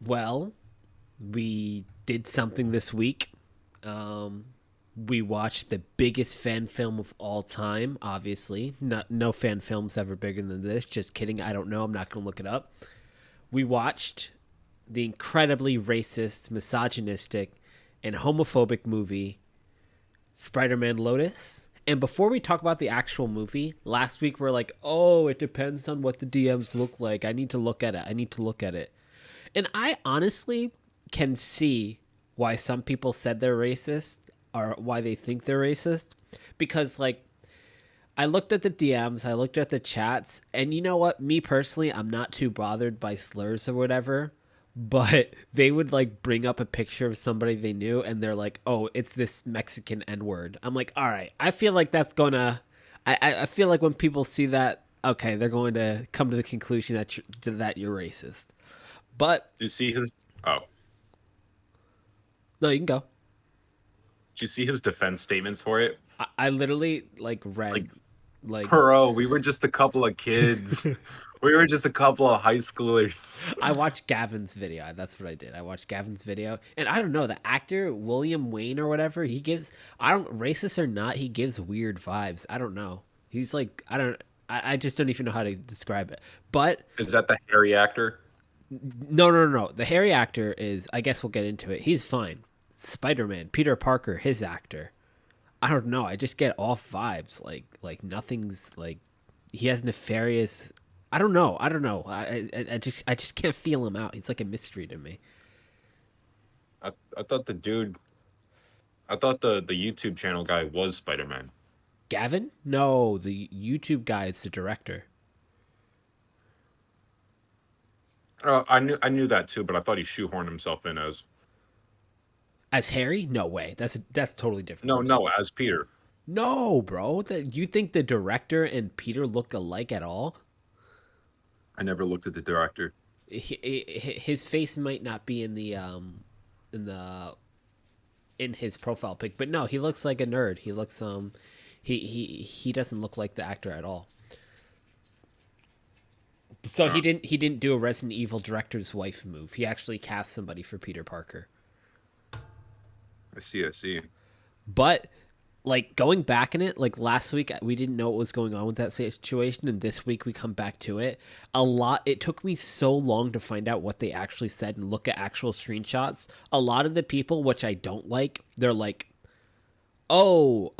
Well, we did something this week. We watched the biggest fan film of all time, obviously. No fan film's ever bigger than this. Just kidding. I don't know. I'm not going to look it up. We watched the incredibly racist, misogynistic, and homophobic movie Spider-Man Lotus. And before we talk about the actual movie, last week we're like, oh, it depends on what the DMs look like. I need to look at it. And I honestly can see why some people said they're racist or why they think they're racist. Because, like, I looked at the DMs, I looked at the chats, and you know what? Me personally, I'm not too bothered by slurs or whatever. But they would, like, bring up a picture of somebody they knew, and they're like, oh, it's this Mexican N-word. I'm like, all right, I feel like that's going to... I feel like when people see that, okay, they're going to come to the conclusion that you're racist. But... Did you see his... Oh. No, you can go. Did you see his defense statements for it? I literally, like, read... Like, bro, we were just a couple of kids. We were just a couple of high schoolers. I watched Gavin's video. That's what I did. I watched Gavin's video. And I don't know, the actor, William Wayne or whatever, he gives... racist or not, he gives weird vibes. I don't know. He's like... I just don't even know how to describe it. But... Is that the hairy actor? No. The hairy actor is... I guess we'll get into it. He's fine. Spider-Man, Peter Parker, his actor. I don't know. I just get off vibes. Like nothing's like... He has nefarious... I don't know. I just can't feel him out. He's like a mystery to me. I thought the dude... I thought the YouTube channel guy was Spider-Man. Gavin? No, the YouTube guy is the director. I knew that too, but I thought he shoehorned himself in As Harry? No way. That's totally different. No, as Peter. No, bro. You think the director and Peter look alike at all? I never looked at the director. His face might not be in his profile pic, but no, he looks like a nerd. He looks he doesn't look like the actor at all. So he didn't do a Resident Evil director's wife move. He actually cast somebody for Peter Parker. I see. But like going back in it, like last week we didn't know what was going on with that situation, and this week we come back to it. It took me so long to find out what they actually said and look at actual screenshots. A lot of the people, which I don't like, they're like, oh,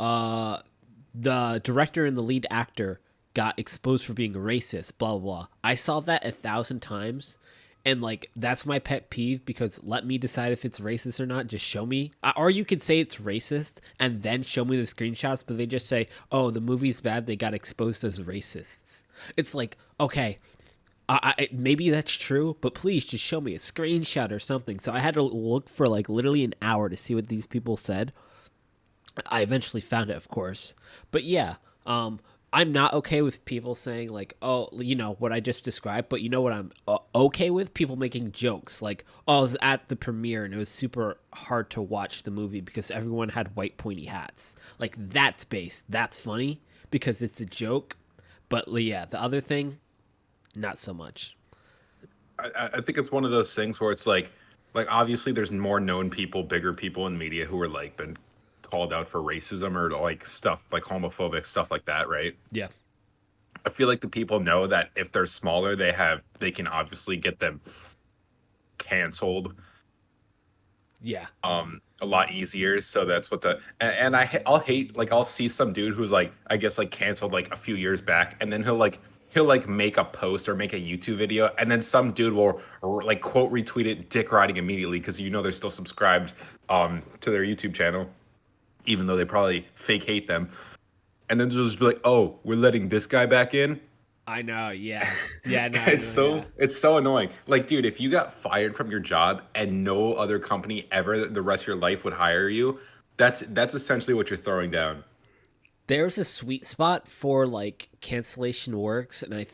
the director and the lead actor got exposed for being racist, blah, blah, blah. I saw that 1,000 times, and, like, that's my pet peeve, because let me decide if it's racist or not. Just show me. Or you could say it's racist and then show me the screenshots, but they just say, oh, the movie's bad, they got exposed as racists. It's like, okay, maybe that's true, but please just show me a screenshot or something. So I had to look for, like, literally an hour to see what these people said. I eventually found it, of course. But yeah, I'm not okay with people saying, like, oh, you know, what I just described, but you know what I'm okay with? People making jokes, like, oh, I was at the premiere and it was super hard to watch the movie because everyone had white pointy hats. Like, that's based. That's funny because it's a joke. But, yeah, the other thing, not so much. I think it's one of those things where it's like obviously there's more known people, bigger people in media who are, like, been called out for racism or like stuff like homophobic stuff like that, right? Yeah. I feel like the people know that if they're smaller, they can obviously get them canceled. Yeah. A lot easier. So that's what I'll see some dude who's like, I guess, like canceled like a few years back, and then he'll make a post or make a YouTube video, and then some dude will like quote retweet it, dick riding immediately, because they're still subscribed to their YouTube channel, even though they probably fake hate them. And then they'll just be like, oh, we're letting this guy back in? I know, yeah. Yeah, no, It's so annoying. Like, dude, if you got fired from your job and no other company ever the rest of your life would hire you, that's essentially what you're throwing down. There's a sweet spot for, like, cancellation works, and I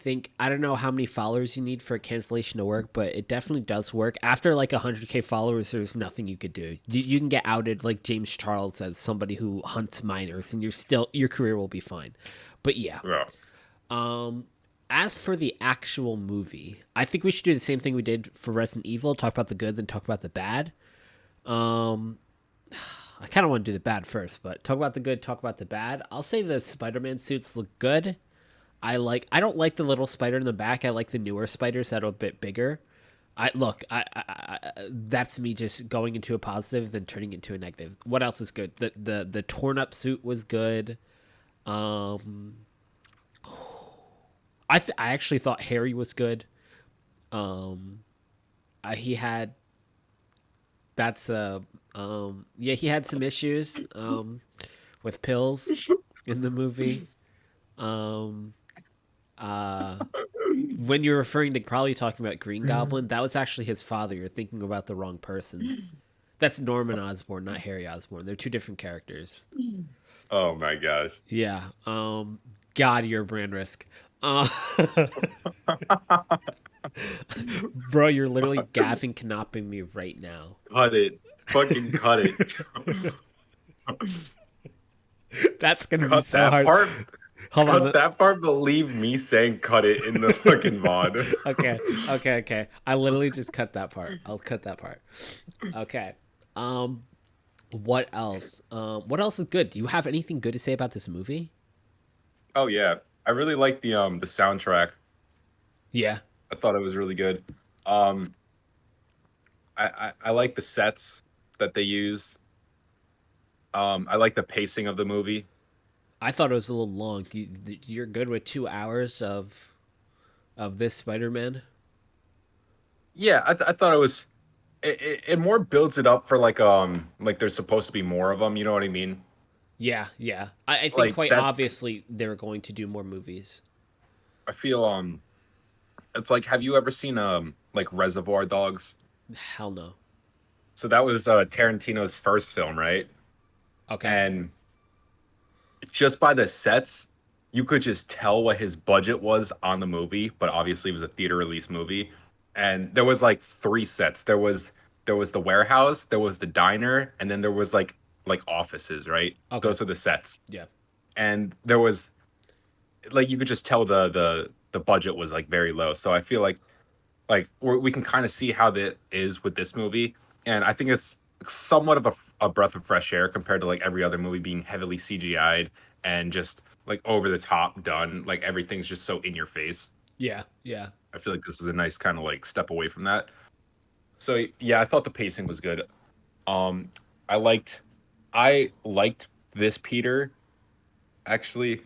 don't know how many followers you need for a cancellation to work, but it definitely does work. After, like, 100K followers, there's nothing you could do. You can get outed, like James Charles, as somebody who hunts minors, and your career will be fine. But yeah. As for the actual movie, I think we should do the same thing we did for Resident Evil: talk about the good, then talk about the bad. Um, I kind of want to do the bad first, but talk about the good, talk about the bad. I'll say the Spider-Man suits look good. I don't like the little spider in the back. I like the newer spiders that are a bit bigger. That's me just going into a positive then turning into a negative. What else was good? The torn up suit was good. Um, I actually thought Harry was good. Um, he had that's yeah, he had some issues with pills in the movie. Um, uh, when you're referring to probably talking about Green Goblin, that was actually his father. You're thinking about the wrong person. That's Norman Osborn, not Harry Osborn. They're two different characters. Oh my gosh. Yeah. God, you're a brand risk. Uh, bro, you're literally gaffing, canopping me right now. Cut it. Fucking cut it. That's gonna be Cut so that hard. part. Hold Cut on. that part. Believe me saying cut it in the fucking mod. Okay, okay. I literally just cut that part. I'll cut that part. Okay. Um, what else? What else is good? Do you have anything good to say about this movie? Oh yeah. I really like the soundtrack. Yeah. I thought it was really good. Um I like the sets that they used. I like the pacing of the movie. I thought it was a little long. You're good with 2 hours of this Spider-Man? Yeah, I thought it was it more builds it up for like there's supposed to be more of them, you know what I mean? Yeah, yeah. I think Like quite that obviously they're going to do more movies. I feel it's like have you ever seen like Reservoir Dogs? Hell no. So that was Tarantino's first film, right? Okay. And just by the sets, you could just tell what his budget was on the movie, but obviously it was a theater release movie. And there was like three sets. There was the warehouse, there was the diner, and then there was like offices, right? Okay. Those are the sets. Yeah. And there was like you could just tell the budget was like very low. So I feel like we can kind of see how that is with this movie, and I think it's somewhat of a breath of fresh air compared to like every other movie being heavily CGI'd and just like over the top done. Like everything's just so in your face. Yeah. Yeah. I feel like this is a nice kind of like step away from that. So yeah, I thought the pacing was good. Um, I liked I liked this Peter actually.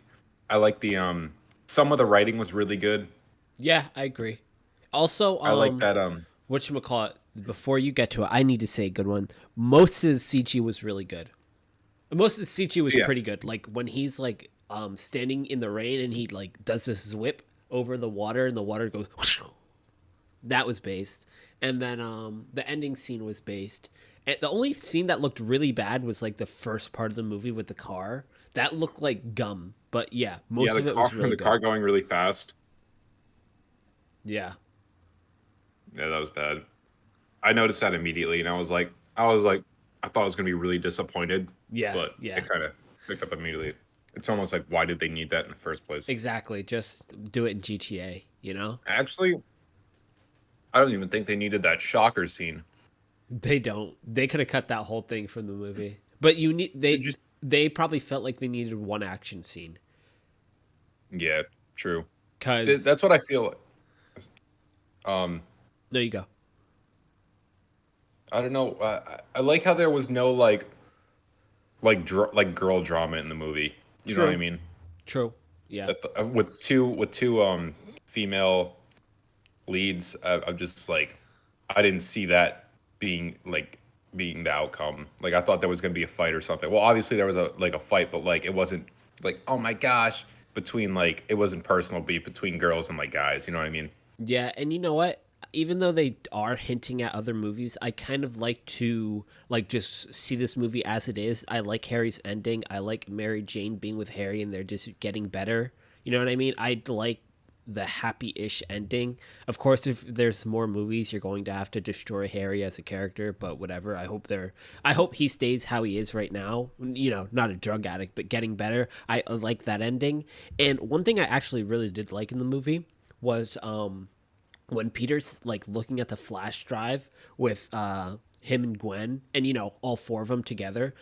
I like the some of the writing was really good. Yeah, I agree. Also, I like that whatchamacallit, before you get to it, I need to say a good one. Most of the CG was really good. Most of the CG was yeah. pretty good. Like when he's like standing in the rain and he like does this whip over the water and the water goes whoosh. That was based. And then the ending scene was based. And the only scene that looked really bad was like the first part of the movie with the car. That looked like gum. But yeah, Yeah, most of it was really the good. car going really fast. Yeah. Yeah, that was bad. I noticed that immediately, and I was like, I thought I was gonna be really disappointed, Yeah. but Yeah. it kind of picked up immediately. It's almost like, why did they need that in the first place? Exactly. Just do it in GTA, you know? Actually, I don't even think they needed that shocker scene. They don't. They could have cut that whole thing from the movie. But you need It just, they probably felt like they needed one action scene. yeah, true. Cuz That's what I feel. Um, no, you go. I don't know. I like how there was no like girl drama in the movie. You know what I True. mean? True. Yeah. With two female leads, I'm just like, I didn't see that being being the outcome. Like I thought there was gonna be a fight or something. Well, obviously there was a fight, but like it wasn't like, oh my gosh, between like it wasn't personal beef between girls and like guys. You know what I mean? Yeah, and you know what? Even though they are hinting at other movies, I kind of like to like just see this movie as it is. I like Harry's ending. I like Mary Jane being with Harry and they're just getting better. You know what I mean? I like the happy-ish ending. Of course, if there's more movies, you're going to have to destroy Harry as a character, but whatever. I hope he stays how he is right now. You know, not a drug addict, but getting better. I like that ending. And one thing I actually really did like in the movie was when Peter's like looking at the flash drive with him and Gwen, and you know, all four of them together.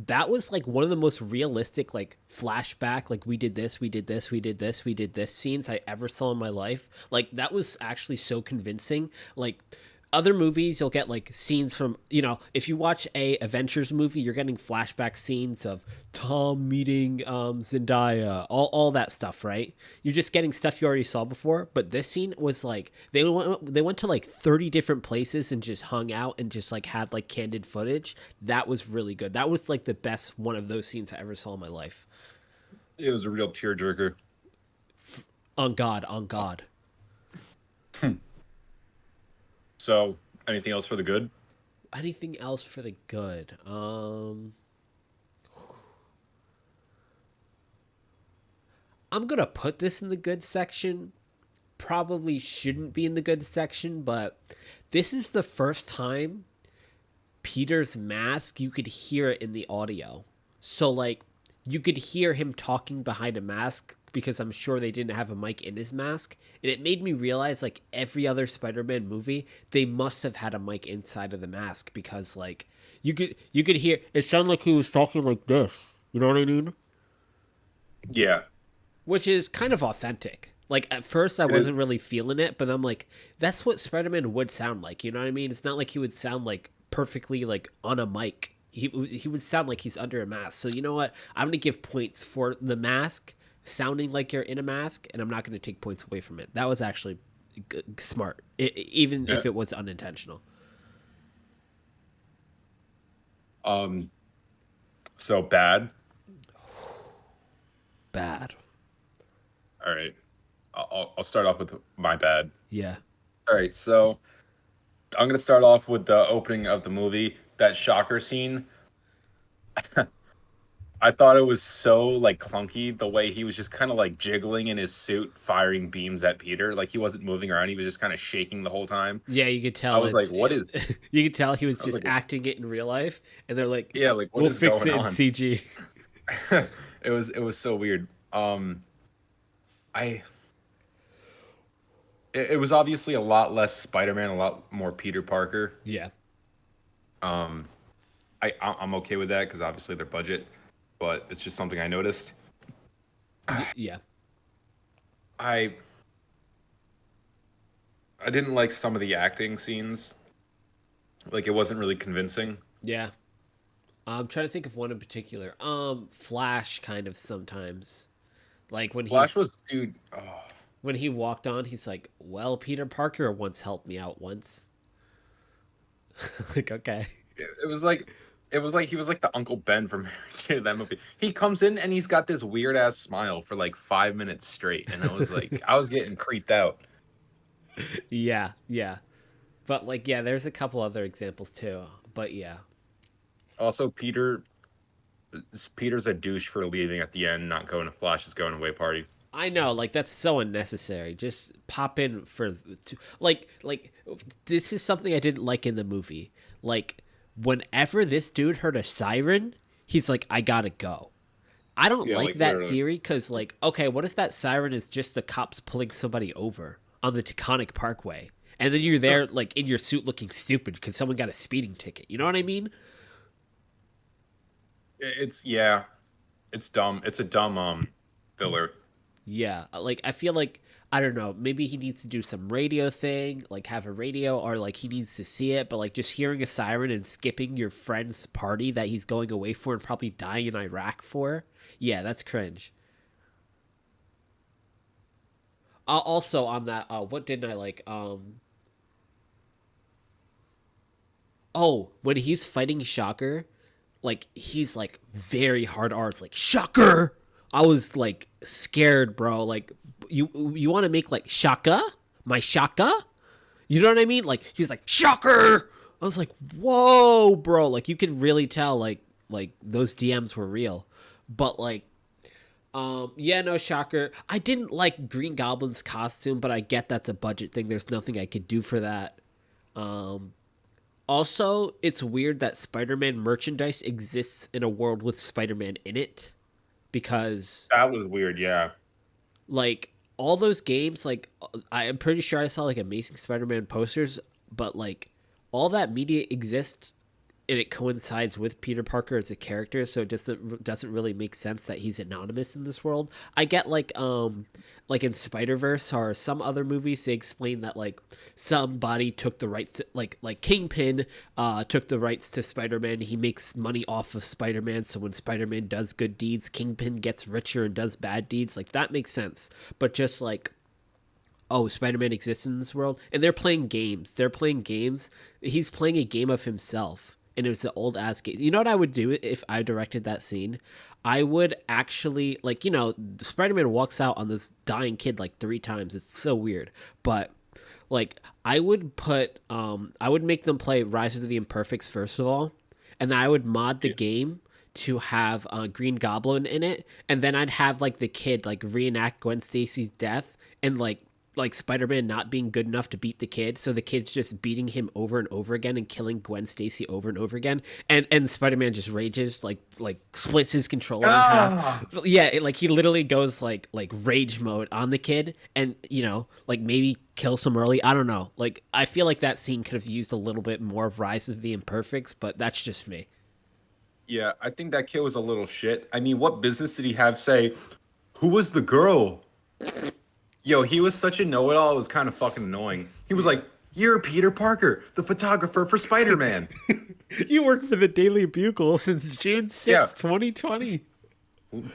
That was like one of the most realistic like flashback, like we did this, we did this, we did this, we did this scenes I ever saw in my life. Like that was actually so convincing. Like other movies, you'll get like scenes from, you know, if you watch a Avengers movie, you're getting flashback scenes of Tom meeting Zendaya, all that stuff, right? You're just getting stuff you already saw before. But this scene was like they went to like 30 different places and just hung out and just like had like candid footage. That was really good. That was like the best one of those scenes I ever saw in my life. It was a real tearjerker. On God, on God. So, anything else for the good? Anything else for the good? I'm gonna put this in the good section. Probably shouldn't be in the good section, but this is the first time Peter's mask, you could hear it in the audio. So like you could hear him talking behind a mask because I'm sure they didn't have a mic in his mask. And it made me realize like every other Spider-Man movie, they must have had a mic inside of the mask because like you could hear it sounded like he was talking like this. You know what I mean? Yeah. Which is kind of authentic. Like at first I wasn't really feeling it, but I'm like, that's what Spider-Man would sound like. You know what I mean? It's not like he would sound like perfectly like on a mic. He would sound like he's under a mask. So you know what? I'm gonna give points for the mask sounding like you're in a mask, and I'm not gonna take points away from it. That was actually smart, even if it was unintentional. So bad. Bad. All right. I'll start off with my bad. Yeah. All right. So I'm gonna start off with the opening of the movie. That shocker scene. I thought it was so like clunky the way he was just kind of like jiggling in his suit, firing beams at Peter. Like he wasn't moving around; he was just kind of shaking the whole time. Yeah, you could I tell. was like, "What is?" You could tell he was I was just like, acting it in real life, and they're like, "Yeah, like what "We'll is fix going it in on?" CG." It was so weird. I it was obviously a lot less Spider-Man, a lot more Peter Parker. Yeah. Um, I'm okay with that because obviously their budget, but it's just something I noticed. Yeah. I I didn't like some of the acting scenes. Like it wasn't really convincing. Yeah. I'm trying to think of one in particular. Flash kind of sometimes. Like Flash was dude. Oh, when he walked on, he's like, "Well, Peter Parker once helped me out once." Like, okay. it was like he was like the Uncle Ben from Mary Jane that movie. He comes in and he's got this weird ass smile for like 5 minutes straight, and I was like, I was getting creeped out. Yeah, yeah. But like, yeah, there's a couple other examples too. But yeah. Also, Peter's a douche for leaving at the end, not going to Flash's going away party. I know, like that's so unnecessary. Just pop in for like this is something I didn't like in the movie. Like whenever this dude heard a siren, he's like, "I gotta go." I don't Yeah, like like that literally. theory because, like, okay, what if that siren is just the cops pulling somebody over on the Taconic Parkway, and then you're there like in your suit looking stupid because someone got a speeding ticket? You know what I mean? Yeah, it's dumb. It's a dumb filler. Yeah, like I feel like I don't know, maybe he needs to do some radio thing, like have a radio or like he needs to see it, but like just hearing a siren and skipping your friend's party that he's going away for and probably dying in Iraq for. Yeah, that's cringe. Also on that what didn't I like oh, when he's fighting Shocker, like he's like very hard R's like Shocker. I was like scared, bro. Like you want to make like Shaka? My Shaka? You know what I mean? Like he's like Shocker. I was like, "Whoa, bro." Like you could really tell like those DMs were real. But like Yeah, no shocker. I didn't like Green Goblin's costume, but I get that's a budget thing. There's nothing I could do for that. Um, Also, it's weird that Spider-Man merchandise exists in a world with Spider-Man in it because That was weird. Yeah. like all those games, like I am pretty sure I saw like Amazing Spider-Man posters, but like all that media exists and it coincides with Peter Parker as a character, so it doesn't really make sense that he's anonymous in this world. I get like in Spiderverse or some other movies they explain that like somebody took the rights to, like Kingpin took the rights to Spider-Man. He makes money off of Spider-Man, so when Spider-Man does good deeds, Kingpin gets richer and does bad deeds. Like that makes sense. But just like, oh, Spider-Man exists in this world and they're playing games. They're playing games. He's playing a game of himself. And it was an old ass game. You know what I would do if I directed that scene? I would actually, like, Spider-Man walks out on this dying kid like 3 times. It's so weird. But like I would make them play Rise of the Imperfects first of all, and then I would mod the game to have Green Goblin in it, and then I'd have like the kid like reenact Gwen Stacy's death, and like Spider-Man not being good enough to beat the kid, so the kid's just beating him over and over again and killing Gwen Stacy over and over again, and Spider-Man just rages, like splits his controller in half. Yeah, like he literally goes like rage mode on the kid, and like maybe kills him early. I don't know. Like I feel like that scene could have used a little bit more of Rise of the Imperfects, but that's just me. Yeah, I think that kid was a little shit. I mean, what business did he have say, who was the girl? Yo, he was such a know-it-all. It was kind of fucking annoying. He was like, "You're Peter Parker, the photographer for Spider-Man." You work for the Daily Bugle since June 6th, Yeah. 2020.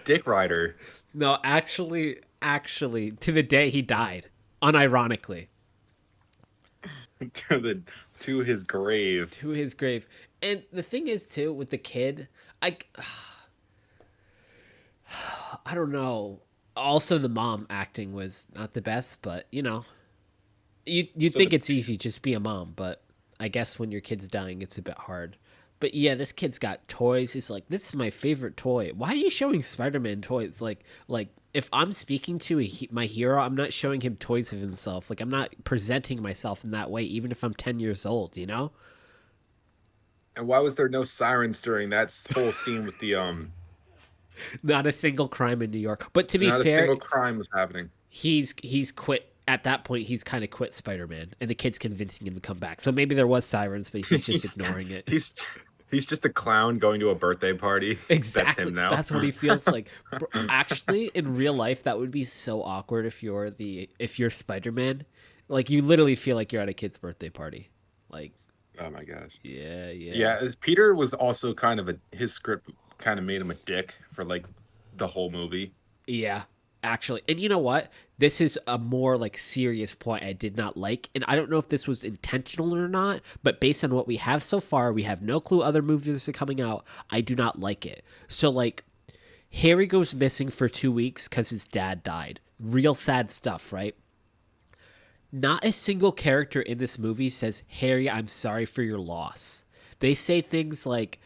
Dick Rider. No, actually, to the day he died, unironically. To his grave. To his grave. And the thing is, too, with the kid, I don't know. Also, the mom acting was not the best, but you So think it's easy just be a mom, but I guess when your kid's dying, it's a bit hard. But yeah, this kid's got toys. He's like, "This is my favorite toy." Why are you showing Spider-Man toys? Like if I'm speaking to my hero, I'm not showing him toys of himself. Like I'm not presenting myself in that way, even if I'm 10 years old. And why was there no sirens during that whole scene with the Not a single crime in New York. But to be not a fair, single crime was happening. he's quit at that point. He's kind of quit Spider-Man, and the kid's convincing him to come back. So maybe there was sirens, but he's just ignoring it. He's just a clown going to a birthday party. Exactly. That's him now. That's what he feels like. Actually, in real life, that would be so awkward if you're Spider-Man. Like you literally feel like you're at a kid's birthday party. Like, Oh my gosh. yeah. Yeah, Peter was also kind of his script kind of made him a dick for like the whole movie. Yeah, actually. And you know what? This is a more like serious point I did not like. And I don't know if this was intentional or not, but based on what we have so far, we have no clue other movies are coming out. I do not like it. So like Harry goes missing for 2 weeks because his dad died. Real sad stuff, right? Not a single character in this movie says, "Harry, I'm sorry for your loss." They say things like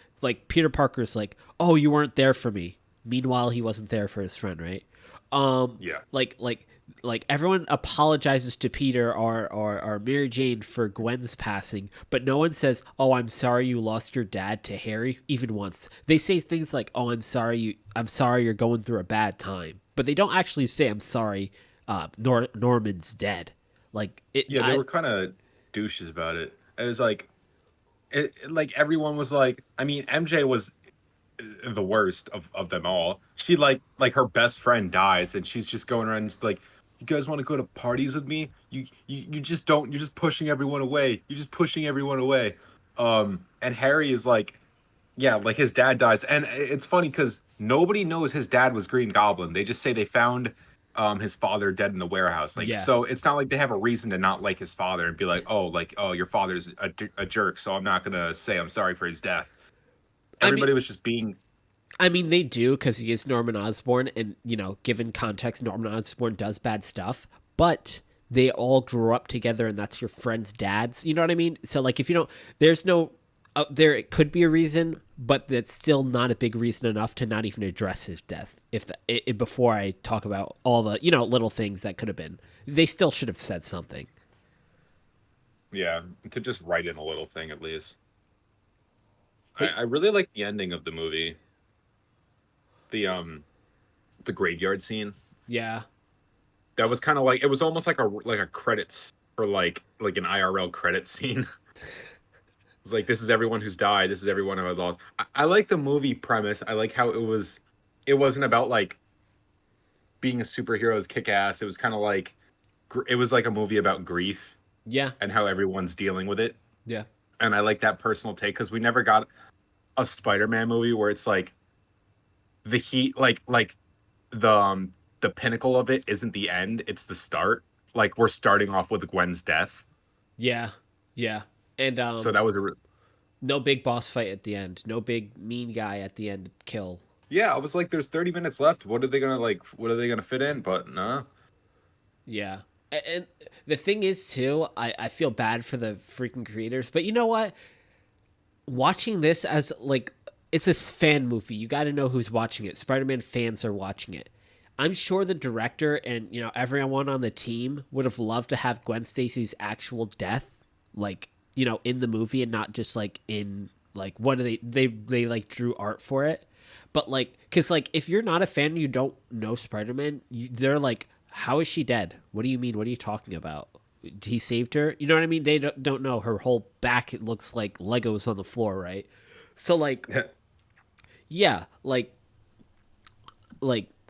Peter Parker's like, "Oh, you weren't there for me." Meanwhile, he wasn't there for his friend, right? Yeah. Like everyone apologizes to Peter or Mary Jane for Gwen's passing, but no one says, "Oh, I'm sorry you lost your dad" to Harry even once. They say things like, "Oh, I'm sorry you're going through a bad time," but they don't actually say, "I'm sorry, Norman's dead." Like it. Yeah, they were kind of douches about it. It was like like everyone was like, I mean, MJ was the worst of them all. She like her best friend dies and she's just going around just like, "You guys want to go to parties with me? You just don't. You're just pushing everyone away. You're just pushing everyone away." And Harry is like, yeah, like his dad dies, and it's funny because nobody knows his dad was Green Goblin. They just say they found his father dead in the warehouse. Like, Yeah. so it's not like they have a reason to not like his father and be like, oh, your father's a jerk, so I'm not gonna say I'm sorry for his death. Everybody was just being. I mean, they do because he is Norman Osborn, and given context, Norman Osborn does bad stuff, but they all grew up together, and that's your friend's dad's. You know what I mean? So, like, if you don't, there's no There it could be a reason, but that's still not a big reason enough to not even address his death. If before I talk about all the little things that could have been, they still should have said something. Yeah, to just write in a little thing at least. But I really like the ending of the movie. The graveyard scene. yeah, That was kind of like, it was almost like a credits for like an IRL credit scene. It's like, this is everyone who's died. This is everyone who has lost. I like the movie premise. I like how it was. It wasn't about like being a superhero is kick ass. It was kind of like it was like a movie about grief yeah, and how everyone's dealing with it. yeah, And I like that personal take because we never got a Spider-Man movie where it's like the heat, like the pinnacle of it isn't the end, it's the start. Like we're starting off with Gwen's death. yeah, yeah. And So that was no big boss fight at the end. No big mean guy at the end kill. yeah. I was like, there's 30 minutes left. What are they gonna like? What are they gonna fit in? But no. Yeah. And the thing is too, I feel bad for the freaking creators, but you know what? Watching this as like it's a fan movie. You got to know who's watching it. Spider-Man fans are watching it. I'm sure the director and everyone on the team would have loved to have Gwen Stacy's actual death, like in the movie and not just like in like what do they like drew art for it, but like because like if you're not a fan and you don't know Spider-Man, they're like, how is she dead? What do you mean? What are you talking about? He saved her. You know what I mean? They don't know her whole back. It looks like Legos on the floor, right? So like, yeah, like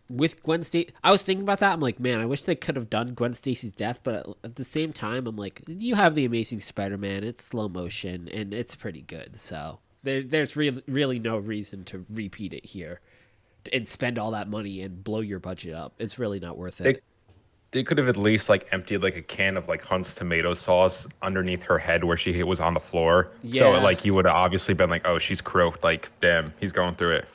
with Gwen Stacy, I was thinking about that. I'm like, man, I wish they could have done Gwen Stacy's death, but at the same time, I'm like, you have the Amazing Spider-Man. It's slow motion and it's pretty good. So there's really no reason to repeat it here and spend all that money and blow your budget up. It's really not worth it. They could have at least like emptied like a can of like Hunt's tomato sauce underneath her head where she was on the floor. So Yeah, like you would have obviously been like, oh, she's croaked. Like, damn, he's going through it.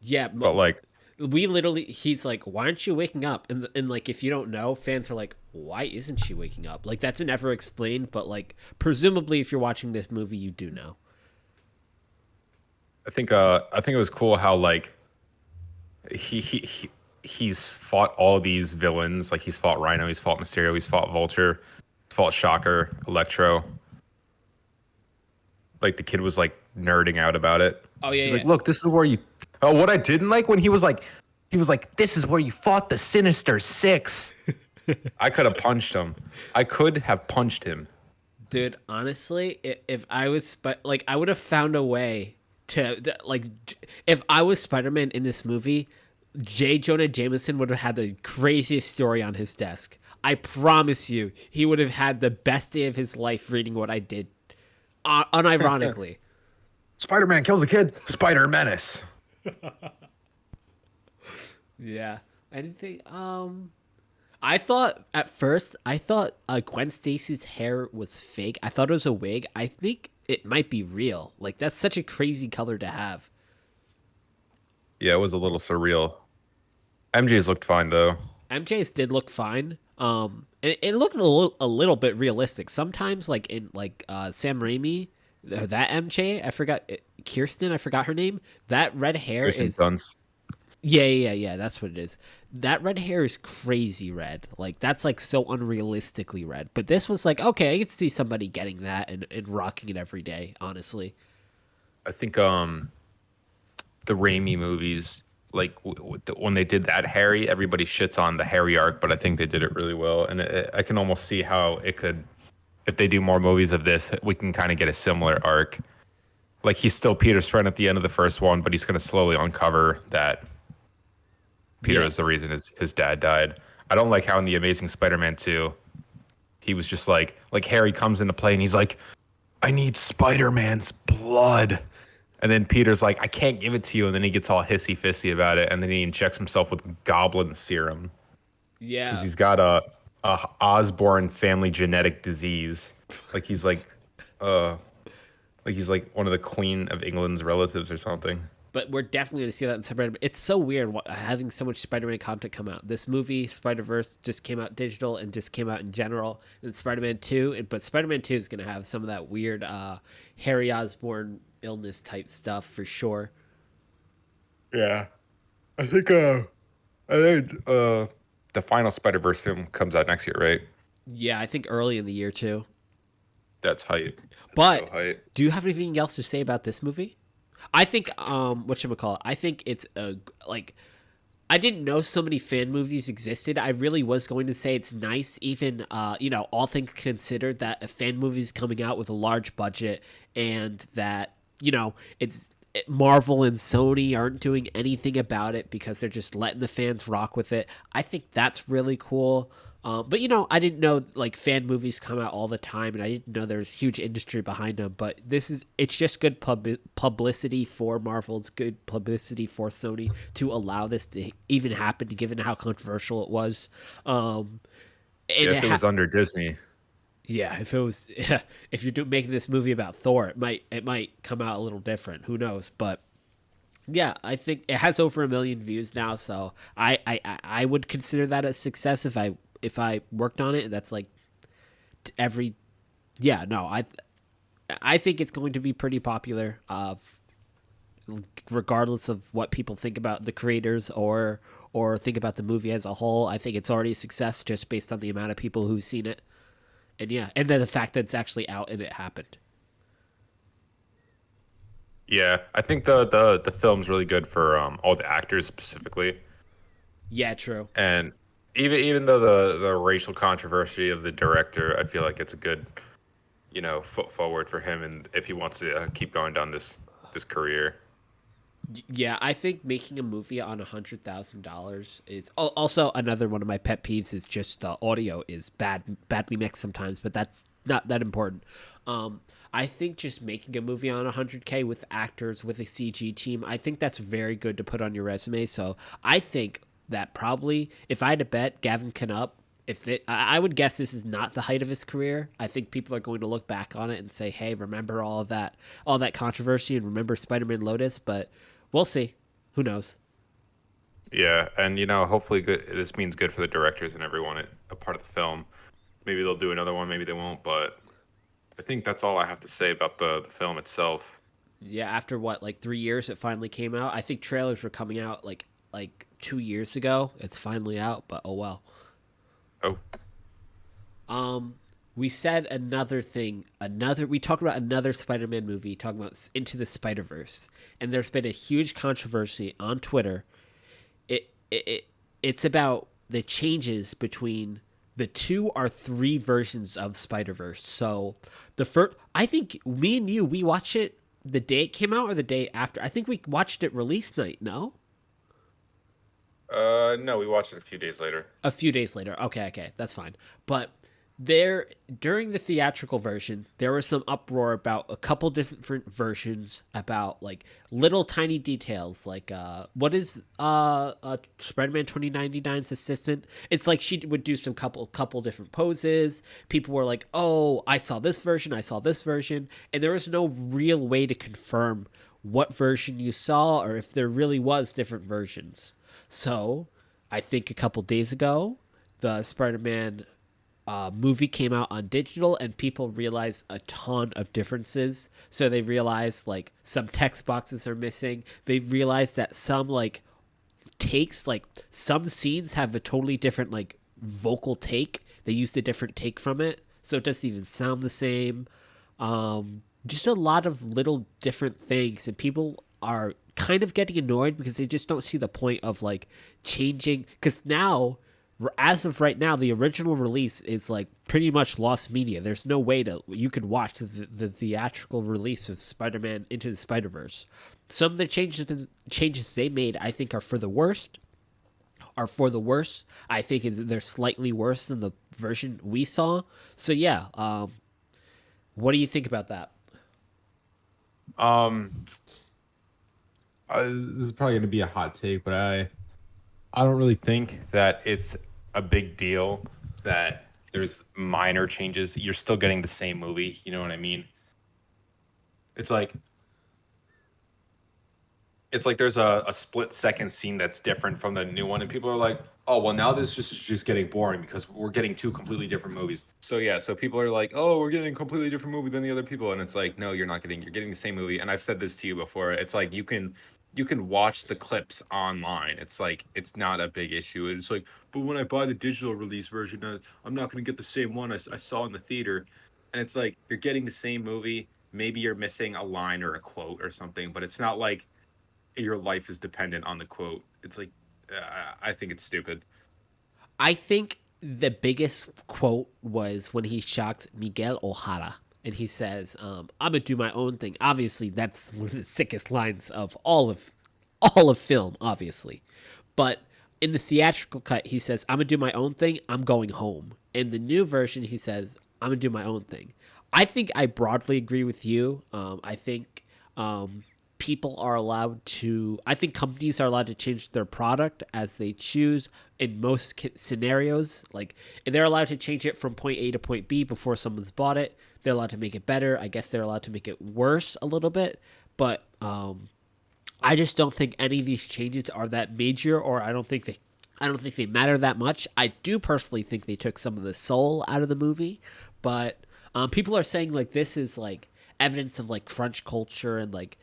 yeah. But like, We literally, he's like, why aren't you waking up? And like, if you don't know, fans are like, why isn't she waking up? Like, that's never explained, but like, presumably, if you're watching this movie, you do know. I think it was cool how like he's fought all these villains. Like he's fought Rhino, he's fought Mysterio, he's fought Vulture, he's fought Shocker, Electro. Like the kid was like nerding out about it. Oh yeah, He's yeah. like, look, this is where you. Oh, what I didn't like when he was like, this is where you fought the Sinister Six. I could have punched him. I could have punched him. Dude, honestly, if I was like, I would have found a way to like, if I was Spider-Man in this movie, J. Jonah Jameson would have had the craziest story on his desk. I promise you, he would have had the best day of his life reading what I did, unironically. Spider-Man kills the kid. Spider Menace. Yeah. Anything? I thought at first, Gwen Stacy's hair was fake. I thought it was a wig. I think it might be real. Like that's such a crazy color to have. Yeah, it was a little surreal. MJ's looked fine though. MJ's did look fine. And it looked a little bit realistic. Sometimes, like in Sam Raimi, that MJ, I forgot Kirsten, I forgot her name. That red hair Kirsten is Dunst. yeah. That's what it is. That red hair is crazy red. Like that's like so unrealistically red. But this was like okay, I could see somebody getting that and rocking it every day. Honestly, I think the Raimi movies, like when they did that Harry, everybody shits on the Harry arc, but I think they did it really well, and I can almost see how it could, if they do more movies of this, we can kind of get a similar arc. Like he's still Peter's friend at the end of the first one, but he's going to slowly uncover that Peter is the reason his dad died. I don't like how in the Amazing Spider-Man 2, he was just like Harry comes into play and he's like, I need Spider-Man's blood. And then Peter's like, I can't give it to you. And then he gets all hissy-fissy about it. And then he injects himself with goblin serum. yeah, Because he's got a Osborne family genetic disease. Like he's like he's like one of the Queen of England's relatives or something. but we're definitely going to see that in Spider-Man. It's so weird having so much Spider-Man content come out. This movie, Spider-Verse, just came out digital and just came out in general. And Spider-Man 2, but Spider-Man 2 is going to have some of that weird Harry Osborn illness type stuff for sure. Yeah, I think the final Spider-Verse film comes out next year, right? Yeah, I think early in the year too. That's hype. That's so But hype. do you have anything else to say about this movie? I think whatchamacallit, I think it's a like I didn't know so many fan movies existed. I really was going to say it's nice, even all things considered, that a fan movie is coming out with a large budget, and that it's Marvel and Sony aren't doing anything about it because they're just letting the fans rock with it. I think that's really cool. But I didn't know like fan movies come out all the time, and I didn't know there's huge industry behind them. But it's just good publicity for Marvel. It's good publicity for Sony to allow this to even happen, given how controversial it was. And Yeah, if it was under Disney. yeah, if it was, if you're making this movie about Thor, it might come out a little different. Who knows? But yeah, I think it has over 1 million views now, so I would consider that a success if I worked on it. That's like every yeah no I think it's going to be pretty popular. Regardless of what people think about the creators or think about the movie as a whole, I think it's already a success just based on the amount of people who've seen it. And yeah, and then the fact that it's actually out and it happened. Yeah, I think the film's really good for all the actors specifically, Yeah, true. and even though the racial controversy of the director, I feel like it's a good foot forward for him, and if he wants to keep going down this career. Yeah, I think making a movie on $100,000 is also another one of my pet peeves. Is just the audio is badly mixed sometimes, but that's not that important. I think just making a movie on 100K with actors with a CG team, I think that's very good to put on your resume. So I think that probably, if I had to bet, Gavin Knupp, I would guess this is not the height of his career. I think people are going to look back on it and say, "Hey, remember all that controversy, and remember Spider-Man Lotus." But we'll see. Who knows? Yeah, and hopefully good. This means good for the directors and everyone a part of the film. Maybe they'll do another one, maybe they won't, but I think that's all I have to say about the film itself. Yeah, after what, like 3 years, it finally came out. I think trailers were coming out like 2 years ago. It's finally out, but oh well. Oh, We said another thing. We talked about another Spider-Man movie, talking about Into the Spider-Verse, and there's been a huge controversy on Twitter. It's about the changes between the 2 or 3 versions of Spider-Verse. So the first, I think me and you, we watched it the day it came out or the day after. I think we watched it release night. No, no, we watched it a few days later. a few days later. Okay, that's fine. But there, during the theatrical version, there was some uproar about a couple different versions, about like little tiny details, like what is Spider-Man 2099's assistant? It's like she would do some couple different poses. People were like, "Oh, I saw this version, I saw this version," and there was no real way to confirm what version you saw or if there really was different versions. So, I think a couple days ago, the Spider-Man movie came out on digital, and people realized a ton of differences. So they realized like some text boxes are missing. They realized that some like takes, like some scenes have a totally different like vocal take. They used a different take from it, so it doesn't even sound the same. Just a lot of little different things, and people are kind of getting annoyed because they just don't see the point of like changing. Because now, as of right now, the original release is like pretty much lost media. There's no way you could watch the theatrical release of Spider-Man Into the Spider-Verse. Some of the changes they made, I think, are for the worst. I think they're slightly worse than the version we saw. So yeah, what do you think about that? Um, this is probably going to be a hot take, but I don't really think That it's a big deal that there's minor changes. You're still getting the same movie. You know what I mean? It's like it's like there's a split second scene that's different from the new one, and people are like, oh well, now this is just getting boring because we're getting two completely different movies. So yeah, so people are like, oh, we're getting a completely different movie than the other people, and it's like, no, you're getting the same movie. And I've said this to you before. It's like you can watch the clips online. It's like it's not a big issue. It's like, but when I buy the digital release version, I'm not going to get the same one I saw in the theater. And it's like you're getting the same movie. Maybe you're missing a line or a quote or something, but it's not like your life is dependent on the quote. It's like I think it's stupid. I think the biggest quote was when he shocked Miguel O'Hara. And he says, "I'm gonna do my own thing." Obviously, that's one of the sickest lines of all of film. Obviously, but in the theatrical cut, he says, "I'm gonna do my own thing. I'm going home." In the new version, he says, "I'm gonna do my own thing." I think I broadly agree with you. I think people are allowed to. I think companies are allowed to change their product as they choose in most scenarios. Like they're allowed to change it from point A to point B before someone's bought it. They're allowed to make it better. I guess they're allowed to make it worse a little bit, but I just don't think any of these changes are that major, or I don't think they matter that much. I do personally think they took some of the soul out of the movie, but people are saying like this is like evidence of like French culture and like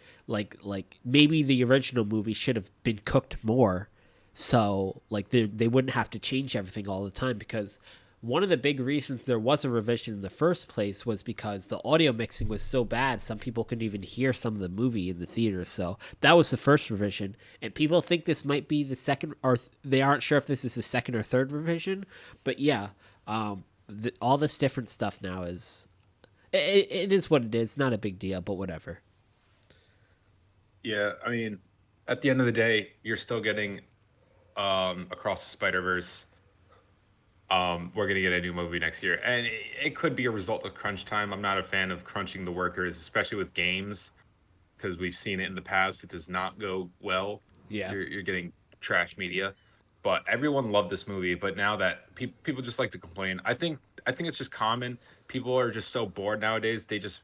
maybe the original movie should have been cooked more, so like they wouldn't have to change everything all the time, because one of the big reasons there was a revision in the first place was because the audio mixing was so bad some people couldn't even hear some of the movie in the theater. So that was the first revision, and people think this might be the second, or they aren't sure if this is the second or third revision. But yeah, all this different stuff now is it is what it is. Not a big deal, but whatever. Yeah, I mean, at the end of the day, you're still getting across the Spider Verse. We're gonna get a new movie next year, and it could be a result of crunch time. I'm not a fan of crunching the workers, especially with games, because we've seen it in the past. It does not go well. Yeah. You're getting trash media, but everyone loved this movie. But now that people just like to complain, I think it's just common. People are just so bored nowadays. They just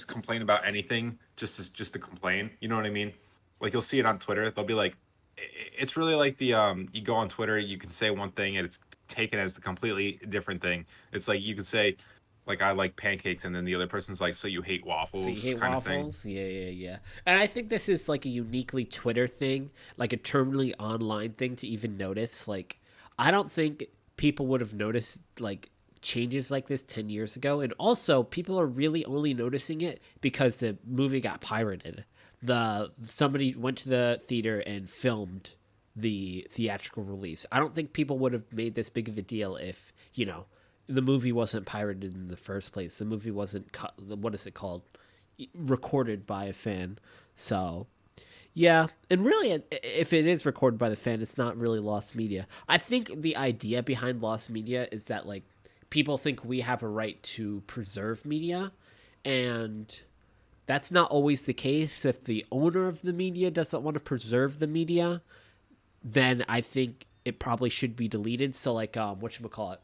complain about anything just to complain. You know what I mean? Like you'll see it on Twitter. They'll be like, it's really like the you go on Twitter, you can say one thing and it's taken as the completely different thing. It's like you could say like I like pancakes and then the other person's like so you hate So you waffles hate kind of thing. waffles? Yeah, yeah, yeah. And I think this is like a uniquely Twitter thing, like a terminally online thing to even notice. Like, I don't think people would have noticed like changes like this 10 years ago. And also, people are really only noticing it because the movie got pirated. Somebody went to the theater and filmed the theatrical release. I don't think people would have made this big of a deal if, the movie wasn't pirated in the first place. The movie wasn't what is it called? Recorded by a fan. So, yeah, and really, if it is recorded by the fan, it's not really lost media. I think the idea behind lost media is that like people think we have a right to preserve media, and that's not always the case. If the owner of the media doesn't want to preserve the media, then I think it probably should be deleted. So like whatchamacallit.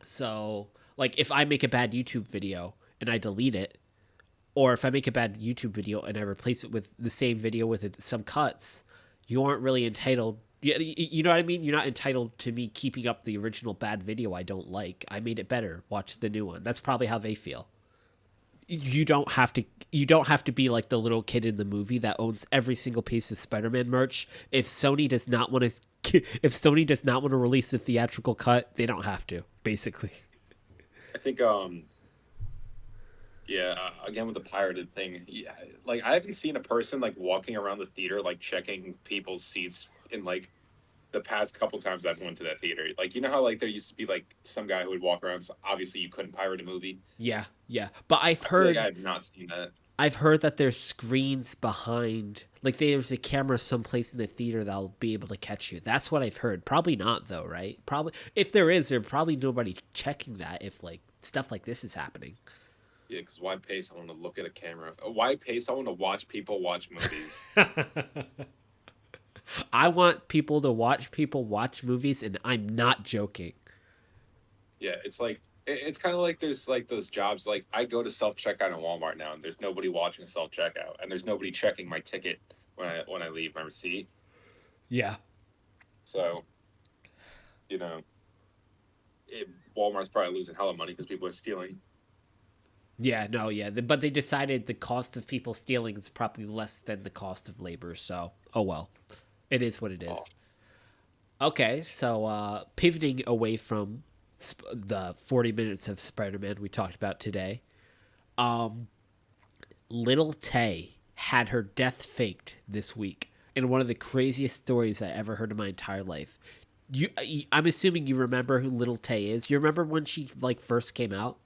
So like if I make a bad YouTube video and I delete it, or if I make a bad YouTube video and I replace it with the same video with some cuts, you aren't really entitled. You know what I mean? You're not entitled to me keeping up the original bad video I don't like. I made it better. Watch the new one. That's probably how they feel. You don't have to. You don't have to be like the little kid in the movie that owns every single piece of Spider-Man merch. If Sony does not want to, if Sony does not want to release a theatrical cut, they don't have to. Basically. I think yeah, again with the pirated thing, yeah, like I haven't seen a person like walking around the theater like checking people's seats in like the past couple times I've went to that theater. Like you know how like there used to be like some guy who would walk around. So obviously, you couldn't pirate a movie. Yeah, yeah. But I feel like I have not seen that. I've heard that there's screens behind, like there's a camera someplace in the theater that'll be able to catch you. That's what I've heard. Probably not though, right? Probably if there is, there's probably nobody checking that if like stuff like this is happening. Yeah, because why pay someone to look at a camera? Why pay someone to watch people watch movies? I want people watch movies, and I'm not joking. Yeah, it's like it's kind of like there's like those jobs. Like I go to self checkout in Walmart now, and there's nobody watching self checkout, and there's nobody checking my ticket when I leave my receipt. Yeah. So, you know, Walmart's probably losing hella money because people are stealing. Yeah, no, yeah. But they decided the cost of people stealing is probably less than the cost of labor, so oh well. It is what it Oh, is. Okay, so pivoting away from the 40 minutes of Spider-Man we talked about today, Lil Tay had her death faked this week in one of the craziest stories I ever heard in my entire life. I'm assuming you remember who Lil Tay is. You remember when she like first came out?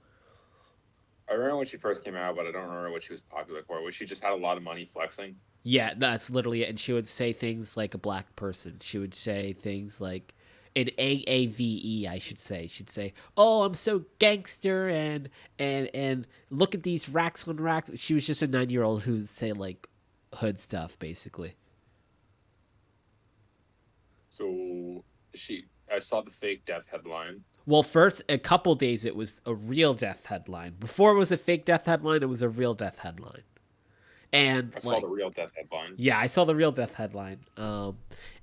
I remember when she first came out, but I don't remember what she was popular for. Was she just had a lot of money flexing? Yeah, that's literally it. And she would say things like a black person. She would say things like an AAVE, I should say. She'd say, "Oh, I'm so gangster and look at these racks on racks." She was just a 9-year-old who would say like hood stuff basically. So I saw the fake death headline. Well, first a couple days it was a real death headline. Before it was a fake death headline, it was a real death headline. And I saw like the real death headline. yeah, I saw the real death headline.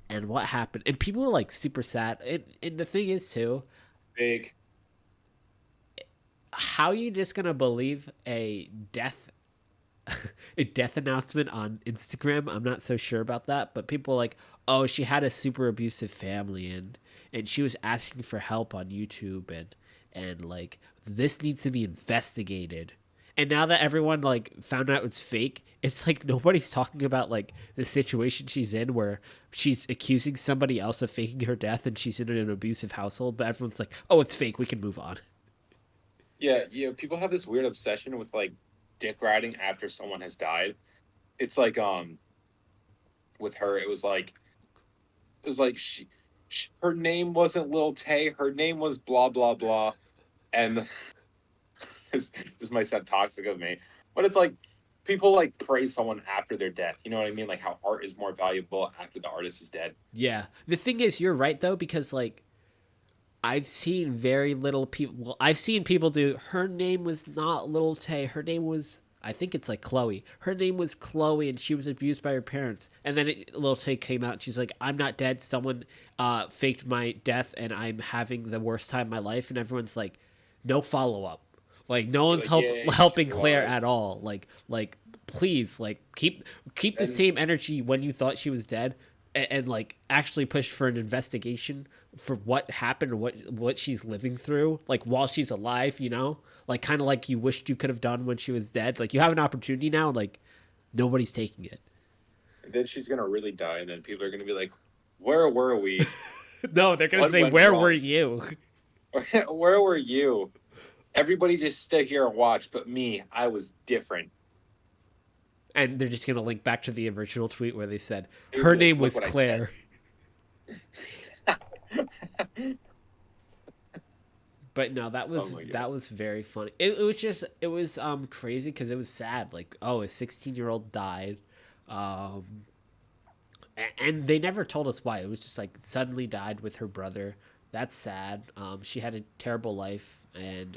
And what happened? And people were like super sad. And the thing is too, Big. how you just gonna believe a death a death announcement on Instagram? I'm not so sure about that. But people are like, oh, she had a super abusive family and she was asking for help on YouTube and like this needs to be investigated. And now that everyone like found out it's fake, it's like nobody's talking about like the situation she's in where she's accusing somebody else of faking her death and she's in an abusive household, but everyone's like, "Oh, it's fake. We can move on." Yeah, yeah. People have this weird obsession with like dick riding after someone has died. It's like with her, it was like her name wasn't Lil Tay. Her name was blah blah blah, and this might sound toxic of me, but it's like people like praise someone after their death. You know what I mean? Like how art is more valuable after the artist is dead. Yeah. The thing is, you're right though because like I've seen very little people. Well, I've seen people do. Her name was not Little Tay. Her name was. I think it's like Chloe. Her name was Chloe, and she was abused by her parents. And then Little Tay came out, and she's like, "I'm not dead. Someone faked my death, and I'm having the worst time of my life." And everyone's like, "No follow up. Like, no one's Like, yeah, helping she's Claire alive. at all. Like, please, like, keep the And same energy when you thought she was dead, and like actually pushed for an investigation for what happened or what she's living through like while she's alive, you know, like kind of like you wished you could have done when she was dead. Like you have an opportunity now, like nobody's taking it. then she's gonna really die, and then people are gonna be like, "Where were we? No, they're gonna What say, went where were wrong? you? Where were you? Everybody just stood here and watched, but me, I was different." And they're just gonna link back to the original tweet where they said They would her be like, name "Look was what I said." Claire. But no, that Oh was my god. that was very funny. It was just it was crazy because it was sad. Like, oh, a 16-year-old died, um, and they never told us why. It was just like suddenly died with her brother. That's sad. She had a terrible life and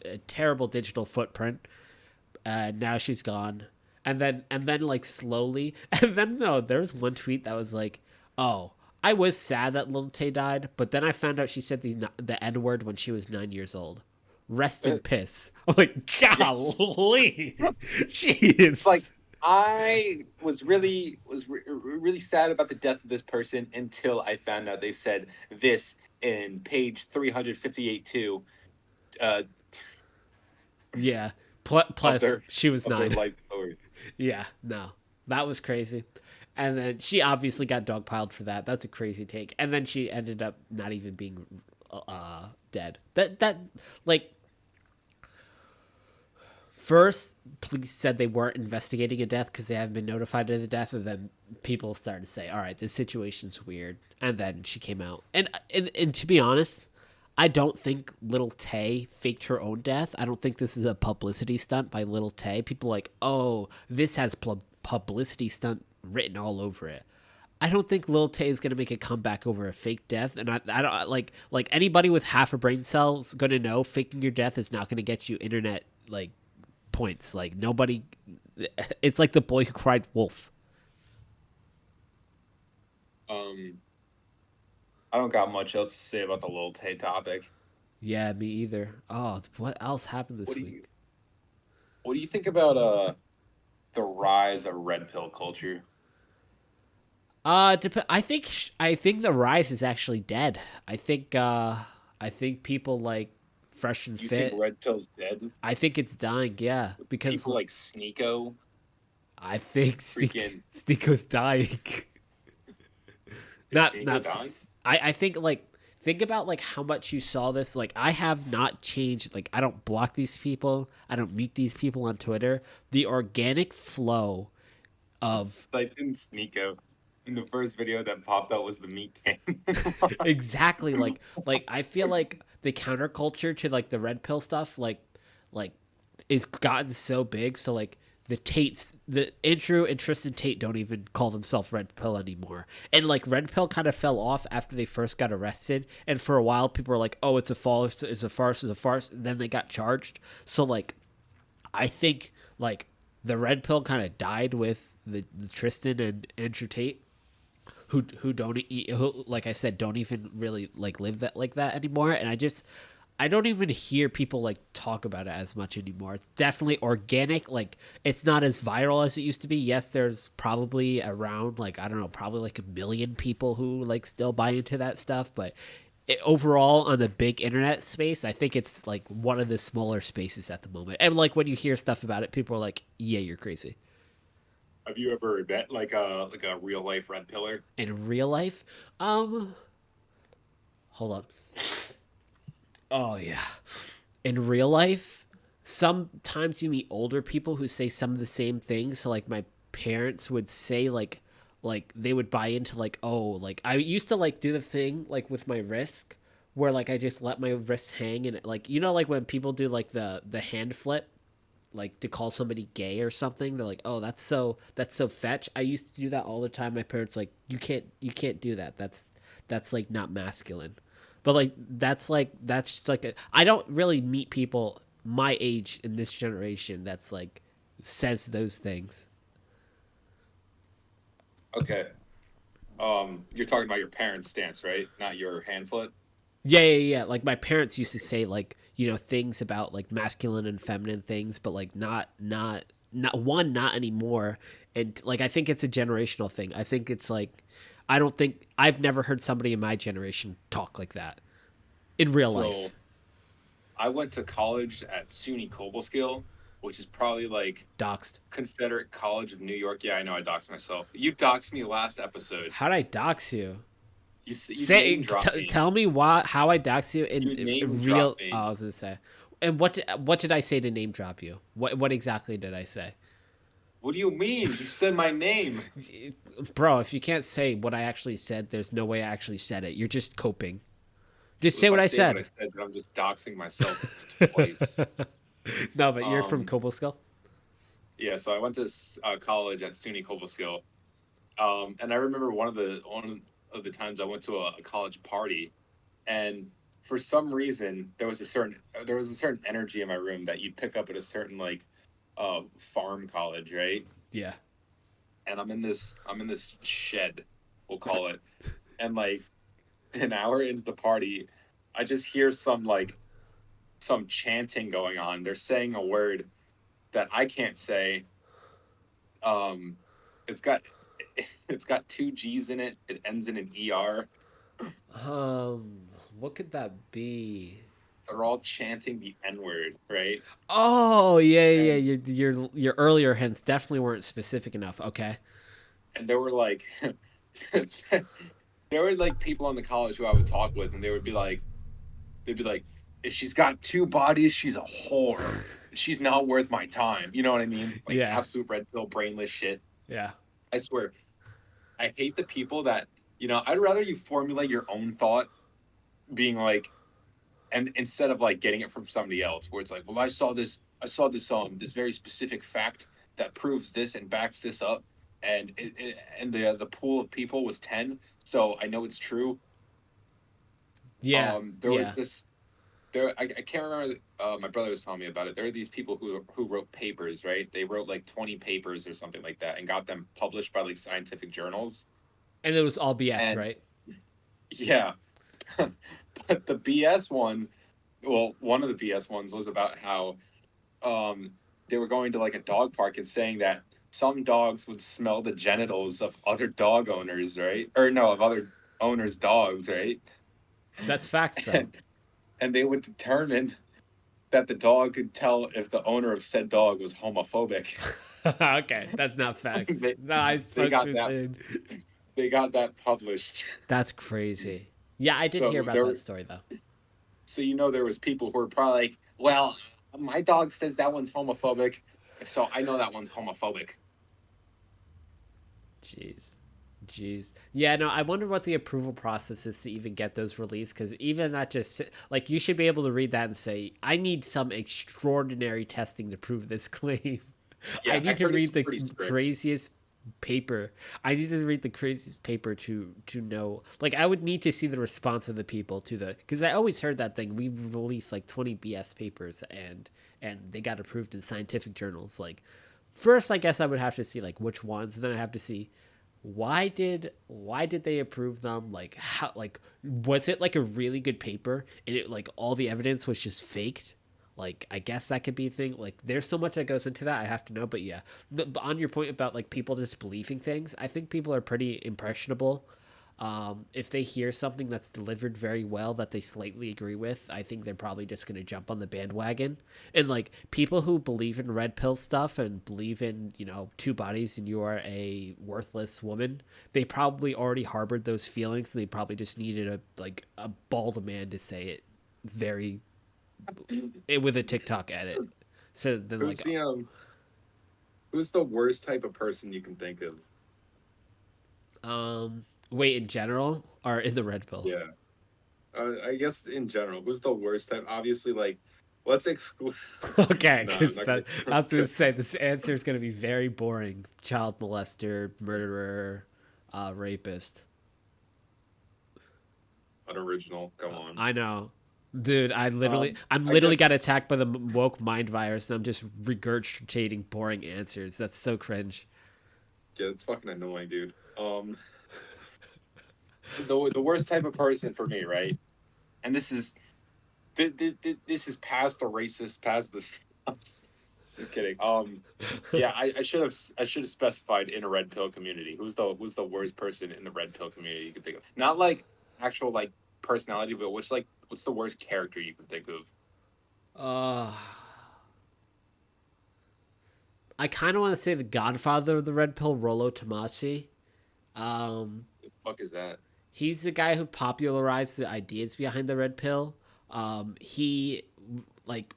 a terrible digital footprint. Now she's gone. And then like slowly, and then no, there was one tweet that was like, "Oh, I was sad that Lil Tay died, but then I found out she said the N word when she was 9 years old. Rest in Uh, piss." I'm like, yeah. golly, It's jeez. like I was really sad about the death of this person until I found out they said this in page 358 too uh, Yeah. of Plus, their she was of their 9. life story. Yeah, no, that was crazy. And then she obviously got dogpiled for that. That's a crazy take. And then she ended up not even being dead. That like first police said they weren't investigating a death because they haven't been notified of the death, and then people started to say, "All right, this situation's weird." And then she came out, and to be honest, I don't think Little Tay faked her own death. I don't think this is a publicity stunt by Little Tay. People are like, oh, this has publicity stunt written all over it. I don't think Lil Tay is gonna make a comeback over a fake death, and I don't like anybody with half a brain cell is gonna know faking your death is not gonna get you internet like points. Like nobody, it's like the boy who cried wolf. Um, I don't got much else to say about the Lil Tay topic. Yeah, me either. Oh, what else happened What this do week? you What do you think about the rise of red pill culture? I think the rise is actually dead. I think people like fresh and You think fit. red pill's dead? I think it's dying. Yeah, because People like Sneeko, I think freaking Sneako's dying. is Not. Sneeko dying? I think like think about like how much you saw this. Like I have not changed. Like I don't block these people. I don't mute these people on Twitter. The organic flow of Typed in Sneeko, and the first video that popped up was the meat can. exactly like I feel like the counterculture to like the red pill stuff like is gotten so big. So like the Andrew and Tristan Tate don't even call themselves Red Pill anymore. And like Red Pill kind of fell off after they first got arrested. And for a while, people were like, "Oh, it's a farce, it's a farce, it's a farce." And then they got charged. So like, I think like the Red Pill kind of died with the Tristan and Andrew Tate, who don't eat, who like I said don't even really like live that like that anymore. And I don't even hear people like talk about it as much anymore. It's definitely organic. Like it's not as viral as it used to be. Yes, there's probably around like I don't know, probably like 1 million people who like still buy into that stuff, but overall on the big internet space, I think it's like one of the smaller spaces at the moment. And like when you hear stuff about it, people are like, "Yeah, you're crazy." Have you ever met like a real life red pillar? In real life, um, hold on. Oh yeah. In real life, sometimes you meet older people who say some of the same things. So like my parents would say like they would buy into like, oh, like I used to like do the thing like with my wrist where like I just let my wrist hang, and like like when people do like the hand flip like to call somebody gay or something. They're like, oh, that's so fetch. I used to do that all the time. My parents like, you can't do that. That's like not masculine. But that's just like I don't really meet people my age in this generation that's like says those things. Okay. You're talking about your parents' stance, right? Not your hand flip. Yeah. Like my parents used to say like things about like masculine and feminine things, but like not anymore. And like I think it's a generational thing. I think it's like I don't think I've never heard somebody in my generation talk like that in real So life. I went to college at SUNY Cobleskill, which is probably like Doxed. Confederate College of New York. Yeah, I know I doxed myself. You doxed me last episode. How'd I dox you? You name dropped me. Tell me how I dox you You in name real. dropped Oh, me. I was gonna say, and what did I say to name drop you? What exactly did I say, What do you mean? You said my name. bro? If you can't say what I actually said, there's no way I actually said it. You're just coping. Just So say if I what I say what I said. said, then I'm just doxing myself twice. No, but you're from Um, Cobleskill. yeah, so I went to college at SUNY Cobleskill. And I remember one of the times I went to a college party, and for some reason there was a certain energy in my room that you'd pick up at a certain like farm college, right? Yeah. And I'm in this shed, we'll call it, and like an hour into the party, I just hear some chanting going on. They're saying a word that I can't say. Um, it's got it's got two G's in it. It ends in an ER. Um, what could that be? They're all chanting the N word, right? Oh yeah. And Your earlier hints definitely weren't specific enough. Okay. and there were like there were like people on the college who I would talk with, and they'd be like, if she's got two bodies, she's a whore. She's not worth my time. You know what I mean? Like Yeah. absolute red pill brainless shit. Yeah. I swear, I hate the people that I'd rather you formulate your own thought, being like, and instead of like getting it from somebody else, where it's like, well, I saw this very specific fact that proves this and backs this up, and and the pool of people was 10, so I know it's true. Yeah. There was Yeah. this there I can't remember. My brother was telling me about it. There are these people who wrote papers, right? They wrote like 20 papers or something like that, and got them published by like scientific journals. And it was all BS, And right? yeah, but the BS one, well, one of the BS ones was about how um they were going to like a dog park and saying that some dogs would smell the genitals of other dog owners, right? Or no, of other owners' dogs, right? That's facts, though. And, and they would determine that the dog could tell if the owner of said dog was homophobic. Okay, that's not facts. they No, I they spoke got too that soon. they got that published. That's crazy. Yeah, I did hear So about there that story though. so there was people who were probably like, well, my dog says that one's homophobic, so I know that one's homophobic. Jeez. Jeez. Yeah, no, I wonder what the approval process is to even get those released, because even that just, like, you should be able to read that and say, I need some extraordinary testing to prove this claim. I Yeah, I need to heard it's read the pretty strict. craziest paper. I need to read the craziest paper to know. Like, I would need to see the response of the people to the, because I always heard that thing. We released like 20 BS papers and they got approved in scientific journals. Like, first, I guess I would have to see like which ones, and then I have to see why did they approve them, like how, like was it like a really good paper and it like all the evidence was just faked. Like, I guess that could be a thing. Like, there's so much that goes into that, I have to know. But yeah, on your point about like people just believing things, I think people are pretty impressionable. If they hear something that's delivered very well that they slightly agree with, I think they're probably just going to jump on the bandwagon. And like people who believe in red pill stuff and believe in, two bodies and you are a worthless woman, they probably already harbored those feelings. They probably just needed a bald man to say it very with a TikTok edit. So then like Who's the who's the worst type of person you can think of? wait, in general or in the red pill? Yeah. I guess in general, who's the worst type? Obviously, like, let's exclude. Okay, No, I'm because not that gonna. I was going to say this answer is going to be very boring. Child molester, murderer, rapist. Unoriginal. Come on. I know, dude. I'm I literally guess got attacked by the woke mind virus, and I'm just regurgitating boring answers. That's so cringe. yeah, it's fucking annoying, dude. The worst type of person for me, right? And this is past the racist, past the. Just kidding. Yeah, I should have specified in a red pill community. Who's the worst person in the red pill community you can think of? Not like actual like personality, but what's the worst character you can think of? Uh, I kind of want to say the Godfather of the red pill, Rollo Tomasi. Um, The fuck is that? he's the guy who popularized the ideas behind the red pill. He like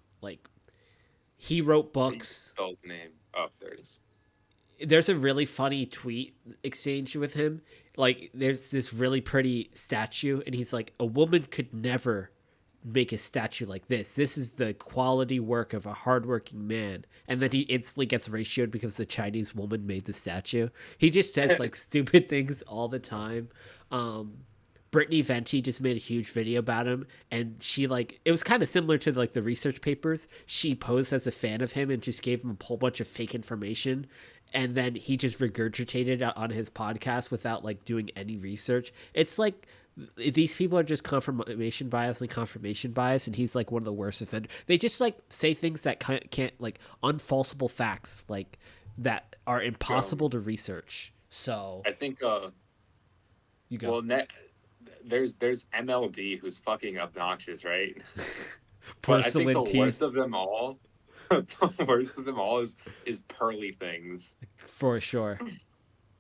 he wrote How do you books. spell his name? Oh, there it is. There's a really funny tweet exchange with him. Like, there's this really pretty statue, and he's like, a woman could never make a statue like this. This is the quality work of a hardworking man. And then he instantly gets ratioed because the Chinese woman made the statue. He just says like stupid things all the time. Um, Brittany Venti just made a huge video about him, and she like it was kind of similar to like the research papers. She posed as a fan of him and just gave him a whole bunch of fake information, and then he just regurgitated it on his podcast without like doing any research. It's like these people are just confirmation bias, and he's like one of the worst offenders. They just like say things that can't like unfalsifiable facts like that are Um, impossible to research. So I think you go. well there's MLD who's fucking obnoxious, right? But I think Porcelain the worst teeth. of them all, the worst of them all is Pearly Things. For sure.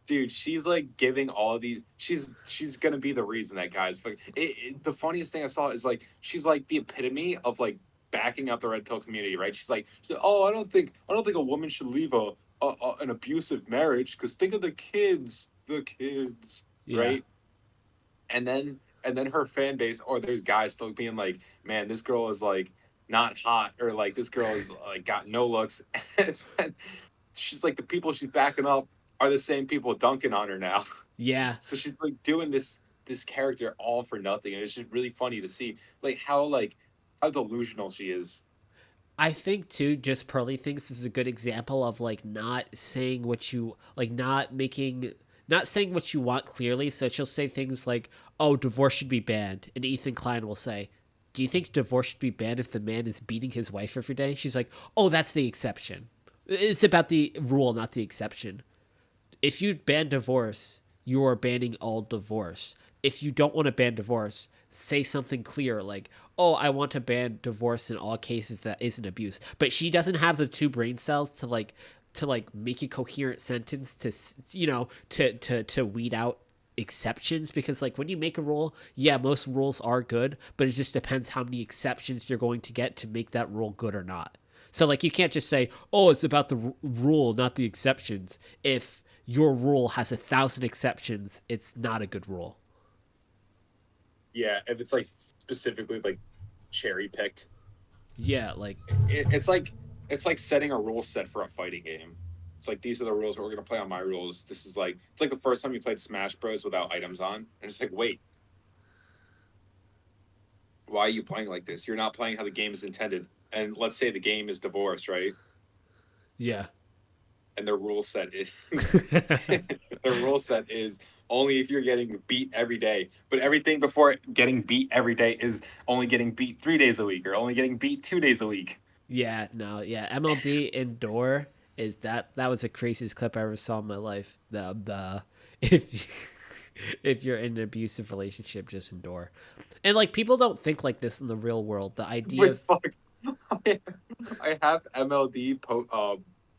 Dude, she's like giving all these. She's gonna be the reason that guys. The funniest thing I saw is like she's like the epitome of like backing up the red pill community, right? She's like, oh, I don't think a woman should leave an abusive marriage because think of the kids, Yeah. right? And then her fan base, or there's guys still being like, man, this girl is like not hot, or like this girl is like got no looks. And she's like the people she's backing up are the same people dunking on her now. Yeah. So she's like doing this character all for nothing, and it's just really funny to see like how delusional she is. I think too, just Pearly thinks this is a good example of like not saying what you like, not making, not saying what you want clearly. So she'll say things like, "Oh, divorce should be banned," and Ethan Klein will say, "Do you think divorce should be banned if the man is beating his wife every day?" She's like, "Oh, that's the exception. It's about the rule, not the exception. If you ban divorce, you are banning all divorce. If you don't want to ban divorce, say something clear like, oh, I want to ban divorce in all cases that isn't abuse." But she doesn't have the two brain cells to make a coherent sentence to to weed out exceptions, because like when you make a rule, yeah, most rules are good, but it just depends how many exceptions you're going to get to make that rule good or not. So like you can't just say, oh, it's about the rule, not the exceptions. If your rule has 1,000 exceptions, it's not a good rule. Yeah, if it's like specifically like cherry picked. Yeah, like It's like setting a rule set for a fighting game. It's like these are the rules we're gonna play on my rules. This is like it's like the first time you played Smash Bros without items on, and it's like, wait, why are you playing like this? You're not playing how the game is intended. And let's say the game is divorce, right? yeah. And the rule set is the rule set is only if you're getting beat every day. But everything before getting beat every day is only getting beat 3 days a week or only getting beat 2 days a week. Yeah, no, yeah. MLD indoor is that was the craziest clip I ever saw in my life. The if you're in an abusive relationship, just endure. And like people don't think like this in the real world. The idea Wait, of fuck. I have MLD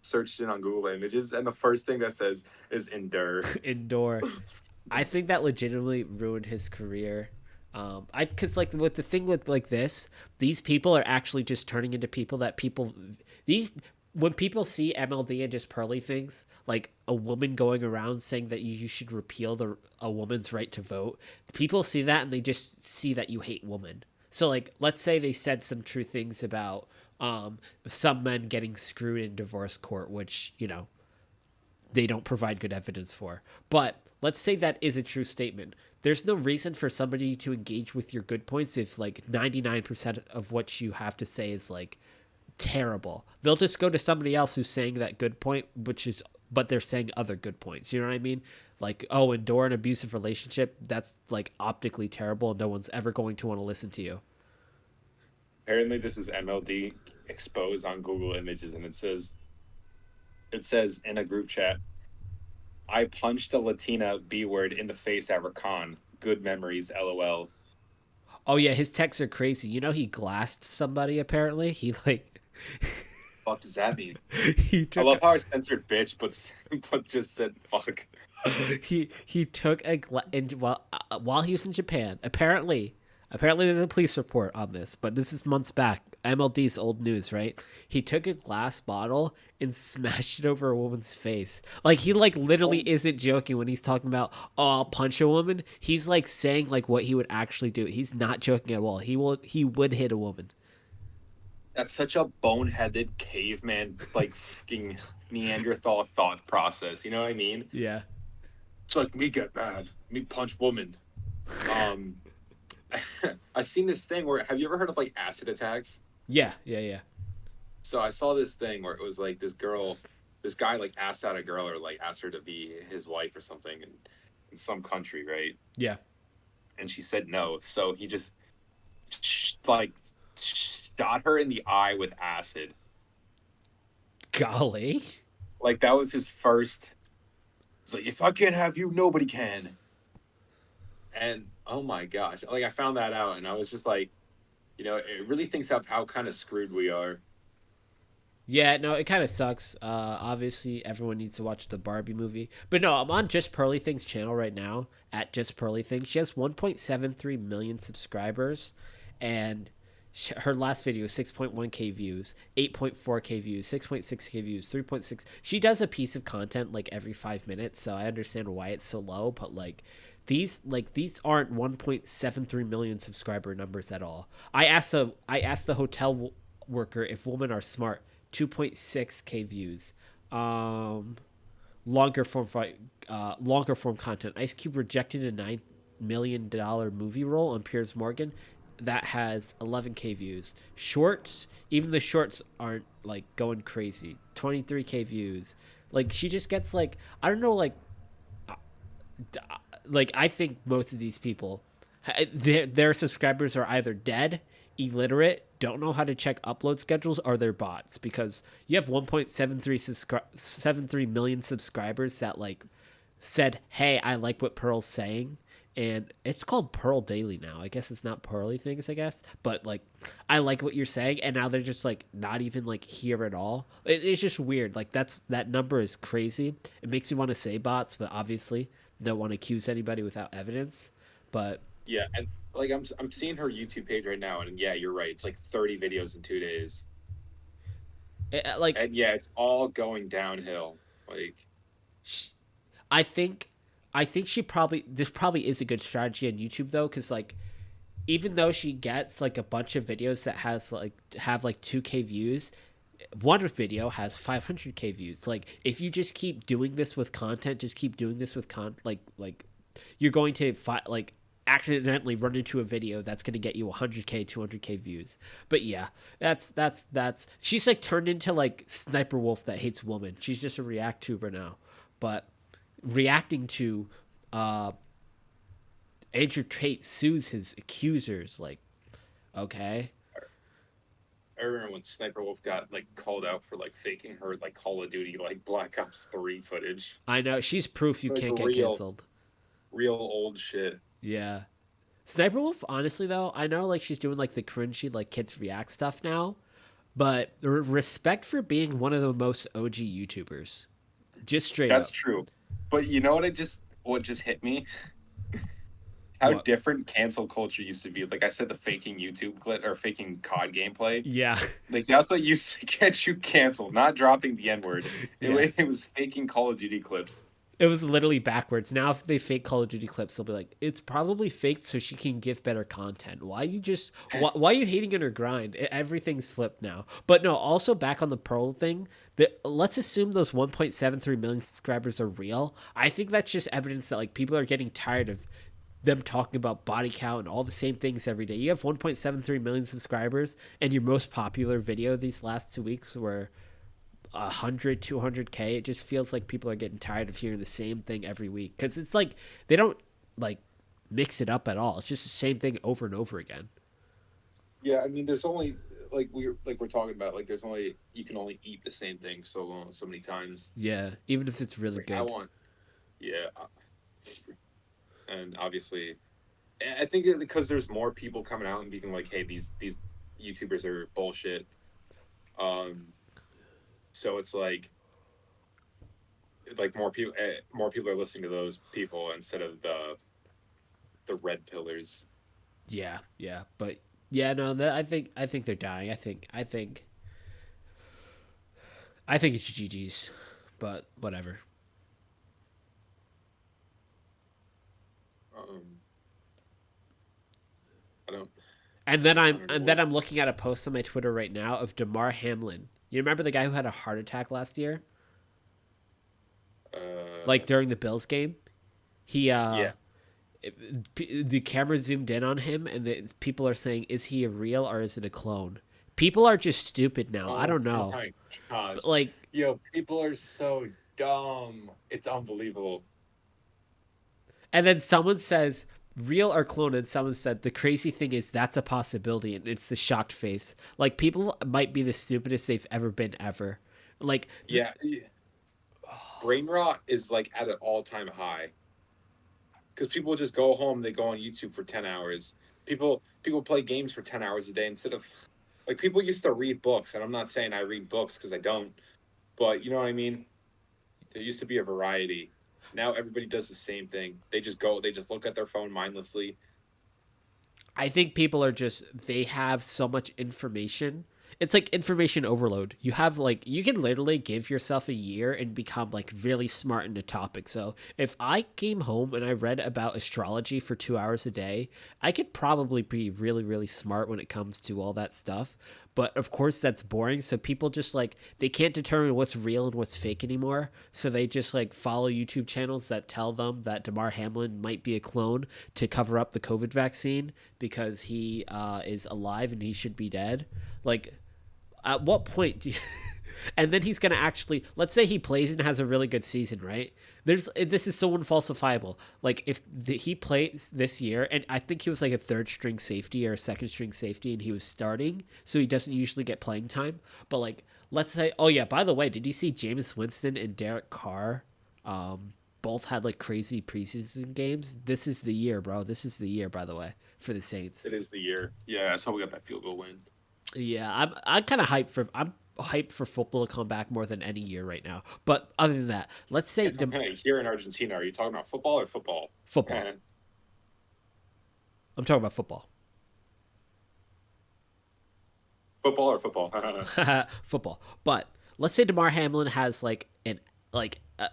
searched in on Google Images, and the first thing that says is endure. endure, I think that legitimately ruined his career. I because like with the thing with like this, these people are actually just turning into people that people these when people see MLD and just pearly things like a woman going around saying that you should repeal a woman's right to vote, people see that and they just see that you hate women. So like let's say they said some true things about some men getting screwed in divorce court, which they don't provide good evidence for. But let's say that is a true statement. There's no reason for somebody to engage with your good points if like 99% of what you have to say is like terrible. They'll just go to somebody else who's saying that good point, but they're saying other good points. You know what I mean? Like, oh, endure an abusive relationship. That's like optically terrible. No one's ever going to want to listen to you. Apparently, this is MLD exposed on Google Images, and it says in a group chat, I punched a Latina B word in the face at Rakan. Good memories, LOL. Oh yeah, his texts are crazy. He glassed somebody apparently. He like Fuck does that mean? he I took love how I censored bitch, but just said fuck. he took and while he was in Japan, apparently there's a police report on this, but this is months back. MLD's old news, right? He took a glass bottle and smashed it over a woman's face. Like he like literally isn't joking when he's talking about, oh, I'll punch a woman. He's like saying like what he would actually do. He's not joking at all. He would hit a woman. That's such a boneheaded caveman, like fucking Neanderthal thought process. You know what I mean? Yeah. It's like me get mad, me punch woman. I seen this thing where have you ever heard of like acid attacks? Yeah. So I saw this thing where it was like this guy like asked out a girl or like asked her to be his wife or something in some country, right? Yeah. And she said no. So he just like shot her in the eye with acid. Golly. Like that was his first. It's like if I can't have you, nobody can. And oh my gosh, like I found that out, and I was just like, it really thinks of how kind of screwed we are. Yeah, no, it kind of sucks. Obviously, everyone needs to watch the Barbie movie. But no, I'm on Just Pearly Things channel right now, at Just Pearly Things. She has 1.73 million subscribers, and her last video, 6.1k views, 8.4k views, 6.6k views, 3.6. She does a piece of content like every 5 minutes, so I understand why it's so low, but these aren't 1.73 million subscriber numbers at all. I asked the hotel worker if women are smart. 2.6k views. Longer form content. Ice Cube rejected a $9 million movie role on Piers Morgan. That has 11k views. Shorts, even the shorts aren't like going crazy. 23k views. Like she just gets like, I don't know, like like I think most of these people, their subscribers are either dead, illiterate, don't know how to check upload schedules, or they're bots, because you have 1.73 million subscribers that like said, "Hey, I like what Pearl's saying." And it's called Pearl Daily now. I guess it's not Pearly Things, I guess. But like, I like what you're saying, and now they're just like not even like here at all. It's just weird. Like that number is crazy. It makes me want to say bots, but obviously don't want to accuse anybody without evidence. But Yeah, and like I'm seeing her YouTube page right now, and yeah, you're right. It's like 30 videos in 2 days, like, and yeah, it's all going downhill. Like, I think she probably, this probably is a good strategy on YouTube though, because like even though she gets like a bunch of videos that has like have like 2K views, one video has 500K views. Like if you just keep doing this with content, just keep doing this with like you're going to like accidentally run into a video that's going to get you 100K 200K views. But yeah, that's she's like turned into like Sniper Wolf that hates women. She's just a react tuber now. But reacting to Andrew Tate sues his accusers, like, okay. I remember when Sniper Wolf got like called out for like faking her like Call of Duty like Black Ops 3 footage. I know, she's proof you Like can't get canceled. Real old shit. Yeah. Sniper Wolf, honestly though, I know like she's doing like the cringy like kids react stuff now, but respect for being one of the most OG YouTubers. Just straight That's up. true. But you know what just hit me? How What? different cancel culture used to be. Like I said, the faking YouTube clip or faking COD gameplay. Yeah. Like that's what used to get you canceled, not dropping the N-word. Yeah. It was faking Call of Duty clips. It was literally backwards. Now if they fake Call of Duty clips, they'll be like, it's probably faked so she can give better content. Why are you hating on her grind? Everything's flipped now. But no, also back on the Pearl thing, let's assume those 1.73 million subscribers are real. I think that's just evidence that like people are getting tired of them talking about body count and all the same things every day. You have 1.73 million subscribers, and your most popular video these last 2 weeks were 100 200K. It just feels like people are getting tired of hearing the same thing every week, because it's like they don't like mix it up at all. It's just the same thing over and over again. Yeah, I mean, there's only we're talking about like there's only you can only eat the same thing so many times. Yeah, even if it's really Like, good. I want, yeah, and obviously, I think that because there's more people coming out and being like, hey, these YouTubers are bullshit. So it's like more people are listening to those people instead of the red pillars. Yeah, but yeah, no, I think they're dying. I think it's GG's, but whatever. I don't. And then I'm looking at a post on my Twitter right now of Damar Hamlin. You remember the guy who had a heart attack last year? Like during the Bills game? He Yeah. The camera zoomed in on him, and people are saying, is he a real or is it a clone? People are just stupid now. I don't know. My God. But like, Yo, people are so dumb. It's unbelievable. and then someone says real or clone, and someone said the crazy thing is that's a possibility, and it's the shocked face. Like, people might be the stupidest they've ever been ever. Like, Yeah. Brain rot is like at an all-time high. Because people just go home, they go on YouTube for 10 hours. People play games for 10 hours a day instead of like people used to read books, and I'm not saying I read books because I don't, but you know what I mean? There used to be a variety. Now everybody does the same thing. They just look at their phone mindlessly. I think people are just, they have so much information. It's like information overload. You have like, you can literally give yourself a year and become like really smart in a topic. So if I came home and I read about astrology for 2 hours a day, I could probably be really, really smart when it comes to all that stuff. But of course that's boring. So people just like, they can't determine what's real and what's fake anymore. So they just like follow YouTube channels that tell them that Damar Hamlin might be a clone to cover up the COVID vaccine because he is alive and he should be dead. Like, at what point do you, And then he's gonna actually, let's say he plays and has a really good season, right? This is so unfalsifiable. Like if he plays this year, and I think he was like a third string safety or a second string safety, and he was starting, so he doesn't usually get playing time. But like, let's say, oh yeah, by the way, did you see Jameis Winston and Derek Carr? Both had like crazy preseason games. This is the year, bro. This is the year, by the way, for the Saints. It is the year. Yeah, that's how we got that field goal win. Yeah, I'm kind of hyped for football to come back more than any year right now. But other than that, let's say Here in Argentina, are you talking about football or football? Football. I'm talking about football. Football or football? Football. But let's say Damar Hamlin has like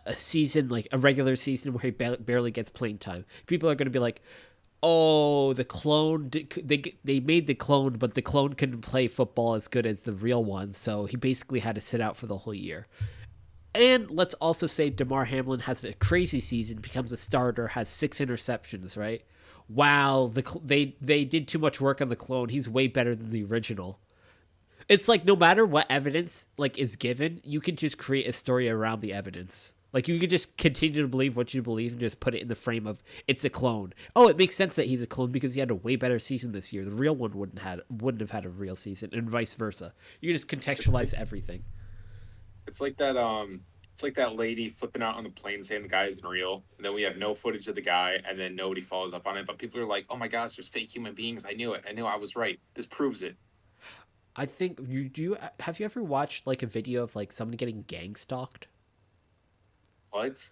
a season, like a regular season where he barely gets playing time. People are going to be like, oh, the clone, they made the clone, but the clone couldn't play football as good as the real one, so he basically had to sit out for the whole year. And let's also say Damar Hamlin has a crazy season, becomes a starter, has 6 interceptions, right? Wow, they did too much work on the clone. He's way better than the original. It's like no matter what evidence like is given, you can just create a story around the evidence. Like you could just continue to believe what you believe and just put it in the frame of it's a clone. Oh, it makes sense that he's a clone because he had a way better season this year. The real one wouldn't have had a real season, and vice versa. You can just contextualize everything. It's like that. It's like that lady flipping out on the plane saying the guy isn't real, and then we have no footage of the guy, and then nobody follows up on it. But people are like, "Oh my gosh, there's fake human beings. I knew it. I knew I was right. This proves it." I think have you ever watched like a video of like someone getting gang stalked? What?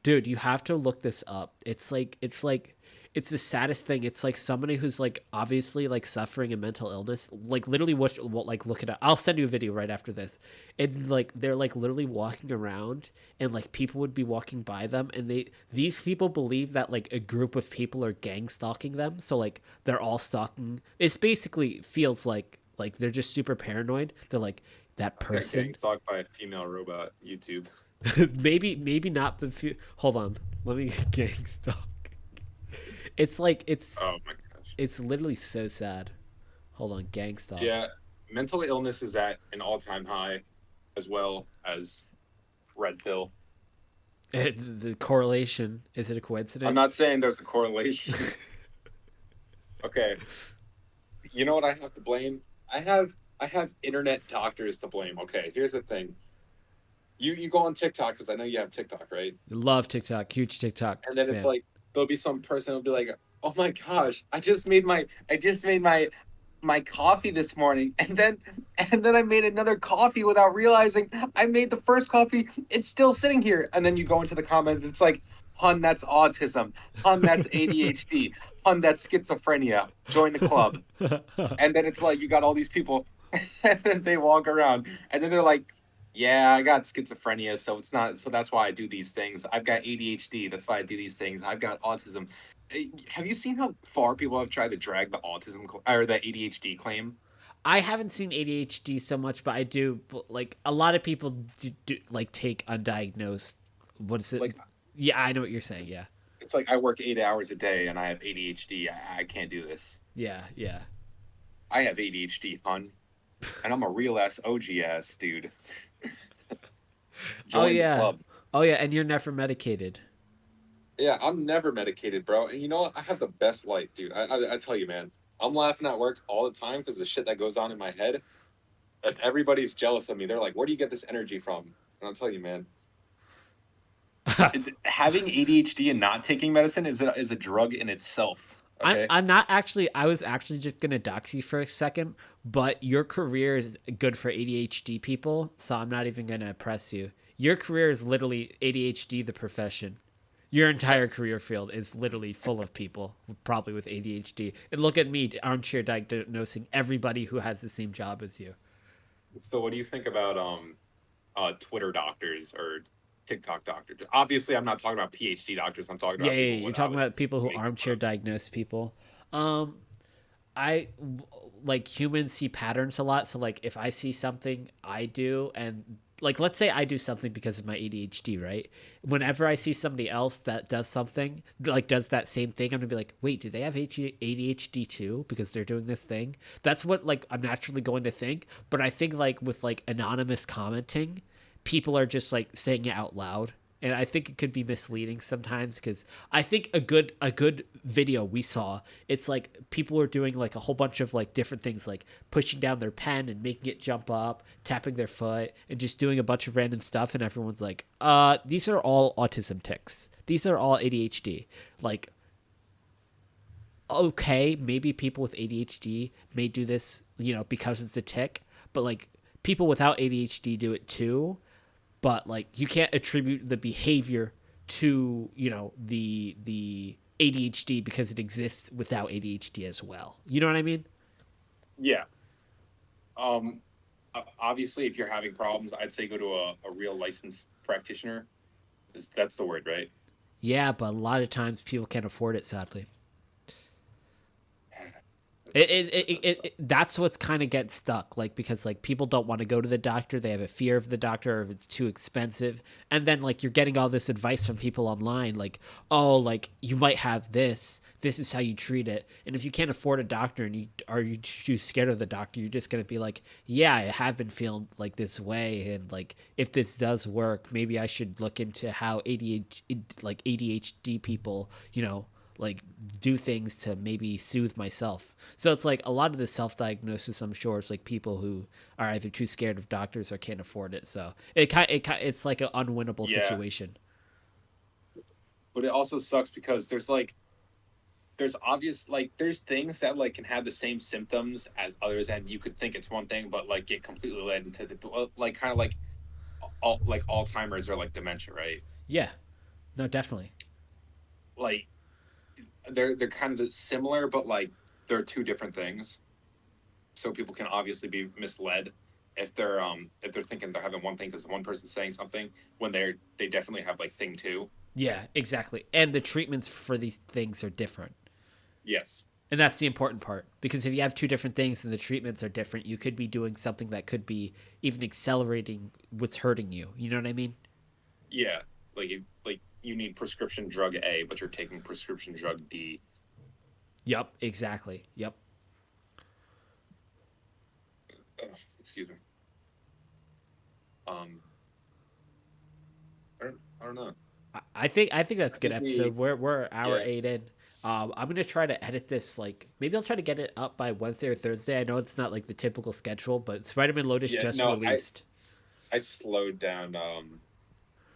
Dude, you have to look this up. It's the saddest thing. It's like somebody who's like obviously like suffering a mental illness. Like literally like look it up. I'll send you a video right after this. It's like they're like literally walking around and like people would be walking by them and these people believe that like a group of people are gang stalking them. So like they're all stalking. It's basically feels like they're just super paranoid. They're like that person. Getting stalked by a female robot. YouTube. maybe not hold on, let me gang stalk. It's like Oh my gosh. it's literally so sad. Hold on, gang stalk. Yeah, mental illness is at an all-time high, as well as Redpill. The correlation, is it a coincidence? I'm not saying there's a correlation. Okay, you know what I have to blame? I have internet doctors to blame. Okay, here's the thing. You go on TikTok because I know you have TikTok, right? Love TikTok, huge TikTok And then fan. it's like there'll be some person who'll be like, "Oh my gosh, I just made my coffee this morning, and then I made another coffee without realizing I made the first coffee. It's still sitting here." And then you go into the comments, it's like, "Hun, that's autism. Hun, that's ADHD. Hun, that's schizophrenia. Join the club." And then it's like you got all these people, and then they walk around, and then they're like, "Yeah, I got schizophrenia, so it's not. So that's why I do these things. I've got ADHD. That's why I do these things. I've got autism." Have you seen how far people have tried to drag the autism or the ADHD claim? I haven't seen ADHD so much, but I do. Like a lot of people do like take undiagnosed. What is it? Like, yeah, I know what you're saying. Yeah, it's like I work 8 hours a day and I have ADHD. I can't do this. yeah. I have ADHD, hun, and I'm a real ass OG ass dude. Join the club. Oh yeah, and you're never medicated. Yeah, I'm never medicated, bro. And you know what? I have the best life, dude. I tell you, man. I'm laughing at work all the time because the shit that goes on in my head. And everybody's jealous of me. They're like, "Where do you get this energy from?" And I'll tell you, man. Having ADHD and not taking medicine is a drug in itself. Okay? I'm not actually. I was actually just gonna dox you for a second, but your career is good for ADHD people, so I'm not even gonna press you. Your career is literally ADHD, the profession. Your entire career field is literally full of people probably with ADHD. And look at me, armchair diagnosing everybody who has the same job as you. So, what do you think about Twitter doctors or TikTok doctors? Obviously, I'm not talking about PhD doctors. I'm talking about You're talking about people who armchair diagnose people. I like humans see patterns a lot. So like if I see something I do and like let's say I do something because of my ADHD, right? Whenever I see somebody else that does something, like does that same thing, I'm gonna be like, wait, do they have ADHD too? Because they're doing this thing. That's what like I'm naturally going to think. But I think like with like anonymous commenting, people are just like saying it out loud, and I think it could be misleading sometimes because I think a good video we saw, it's like people are doing like a whole bunch of like different things, like pushing down their pen and making it jump up, tapping their foot, and just doing a bunch of random stuff, and everyone's like, these are all autism tics. These are all ADHD. Like, okay, maybe people with ADHD may do this, because it's a tick, but like people without ADHD do it too. But like you can't attribute the behavior to the ADHD because it exists without ADHD as well. You know what I mean? Yeah. Obviously, if you're having problems, I'd say go to a real licensed practitioner. That's the word, right? Yeah, but a lot of times people can't afford it, sadly. That's what's kind of gets stuck, like because like people don't want to go to the doctor, they have a fear of the doctor, or if it's too expensive, and then like you're getting all this advice from people online, like, oh, like you might have this is how you treat it, and if you can't afford a doctor and you too scared of the doctor, you're just gonna be like, yeah, I have been feeling like this way, and like if this does work, maybe I should look into how ADHD people, like do things to maybe soothe myself. So it's like a lot of the self-diagnosis, I'm sure, it's like people who are either too scared of doctors or can't afford it. So it's like an unwinnable situation. But it also sucks because there's obvious, like there's things that like can have the same symptoms as others, and you could think it's one thing, but like get completely led into the like kind of like like Alzheimer's or like dementia, right? Yeah, no, definitely. Like they're kind of similar, but like they're two different things. So people can obviously be misled if they're thinking they're having one thing because one person's saying something when they definitely have like thing two. Yeah, exactly. And the treatments for these things are different. Yes. And that's the important part, because if you have two different things and the treatments are different, you could be doing something that could be even accelerating what's hurting you. You know what I mean? Yeah. Like you need prescription drug A, but you're taking prescription drug D. Yep, exactly. Yep. Excuse me. I don't know. I think that's a good episode. We're hour Yeah. 8 in. I'm gonna try to edit this. Like maybe I'll try to get it up by Wednesday or Thursday. I know it's not like the typical schedule, but Spider-Man Lotus just released. I slowed down.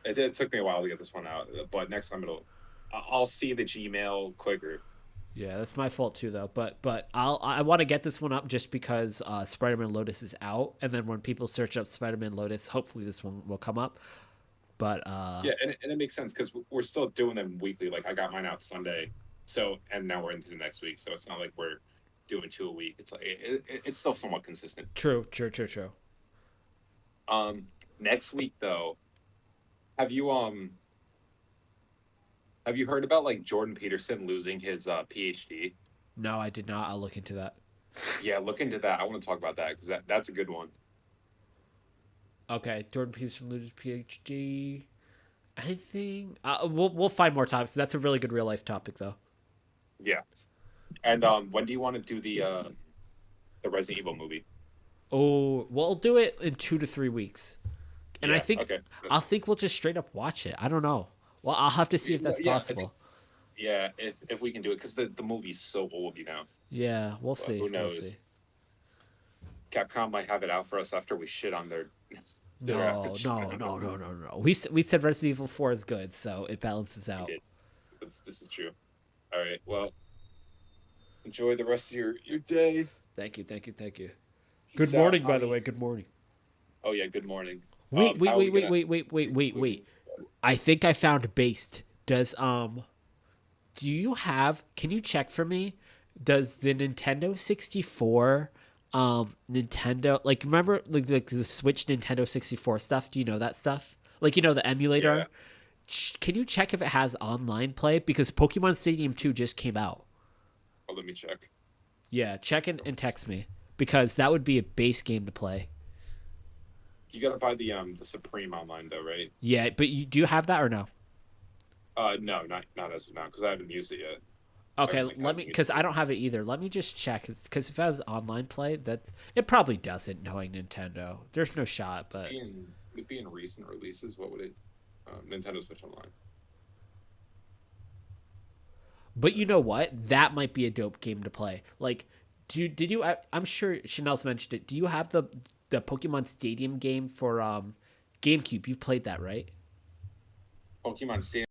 It took me a while to get this one out, but next time I'll see the Gmail quicker. Yeah, that's my fault too, though. But I want to get this one up just because Spider-Man Lotus is out, and then when people search up Spider-Man Lotus, hopefully this one will come up. But yeah, and it makes sense because we're still doing them weekly. Like I got mine out Sunday, so and now we're into the next week, so it's not like we're doing 2 a week. It's like it's still somewhat consistent. True. Next week though, have you heard about like Jordan Peterson losing his PhD? No, I did not. I'll look into that. Yeah, look into that. I want to talk about that because that's a good one. Okay, Jordan Peterson loses PhD. I think we'll find more topics. That's a really good real life topic, though. Yeah. And when do you want to do the Resident Evil movie? Oh, we'll do it in 2 to 3 weeks, and Yeah, I think okay. I think we'll just straight up watch it. I don't know. Well, I'll have to see if that's Yeah, possible. Yeah, if we can do it, because the movie's so old, Yeah, we'll see. Who knows? We'll see. Capcom might have it out for us after we shit on their. No. We said Resident Evil 4 is good, so it balances out. This is true. All right. Well, enjoy the rest of your day. Thank you. Good Peace morning, out, by the Ollie. way. Good morning. Oh yeah, good morning. Wait. How are we gonna- I think I found Based. Can you check for me? Does the Nintendo 64 Nintendo, like, remember like the Switch Nintendo 64 stuff? Do you know that stuff? Like, the emulator? Yeah. Can you check if it has online play? Because Pokemon Stadium 2 just came out. Oh, let me check. Yeah, check and text me, because that would be a base game to play. You gotta buy the Supreme online though, right? Yeah, but do you have that or no? No, not as of now because I haven't used it yet. I Okay, haven't, like, let me, because I don't have it either. Let me just check. Because if it has online play, it probably doesn't. Knowing Nintendo, there's no shot. But It'd be in recent releases. What would it? Nintendo Switch Online. you know what? That might be a dope game to play. Like, did you? I'm sure Chanel's mentioned it. Do you have the Pokemon Stadium game for GameCube? You've played that, right? Pokemon Stadium.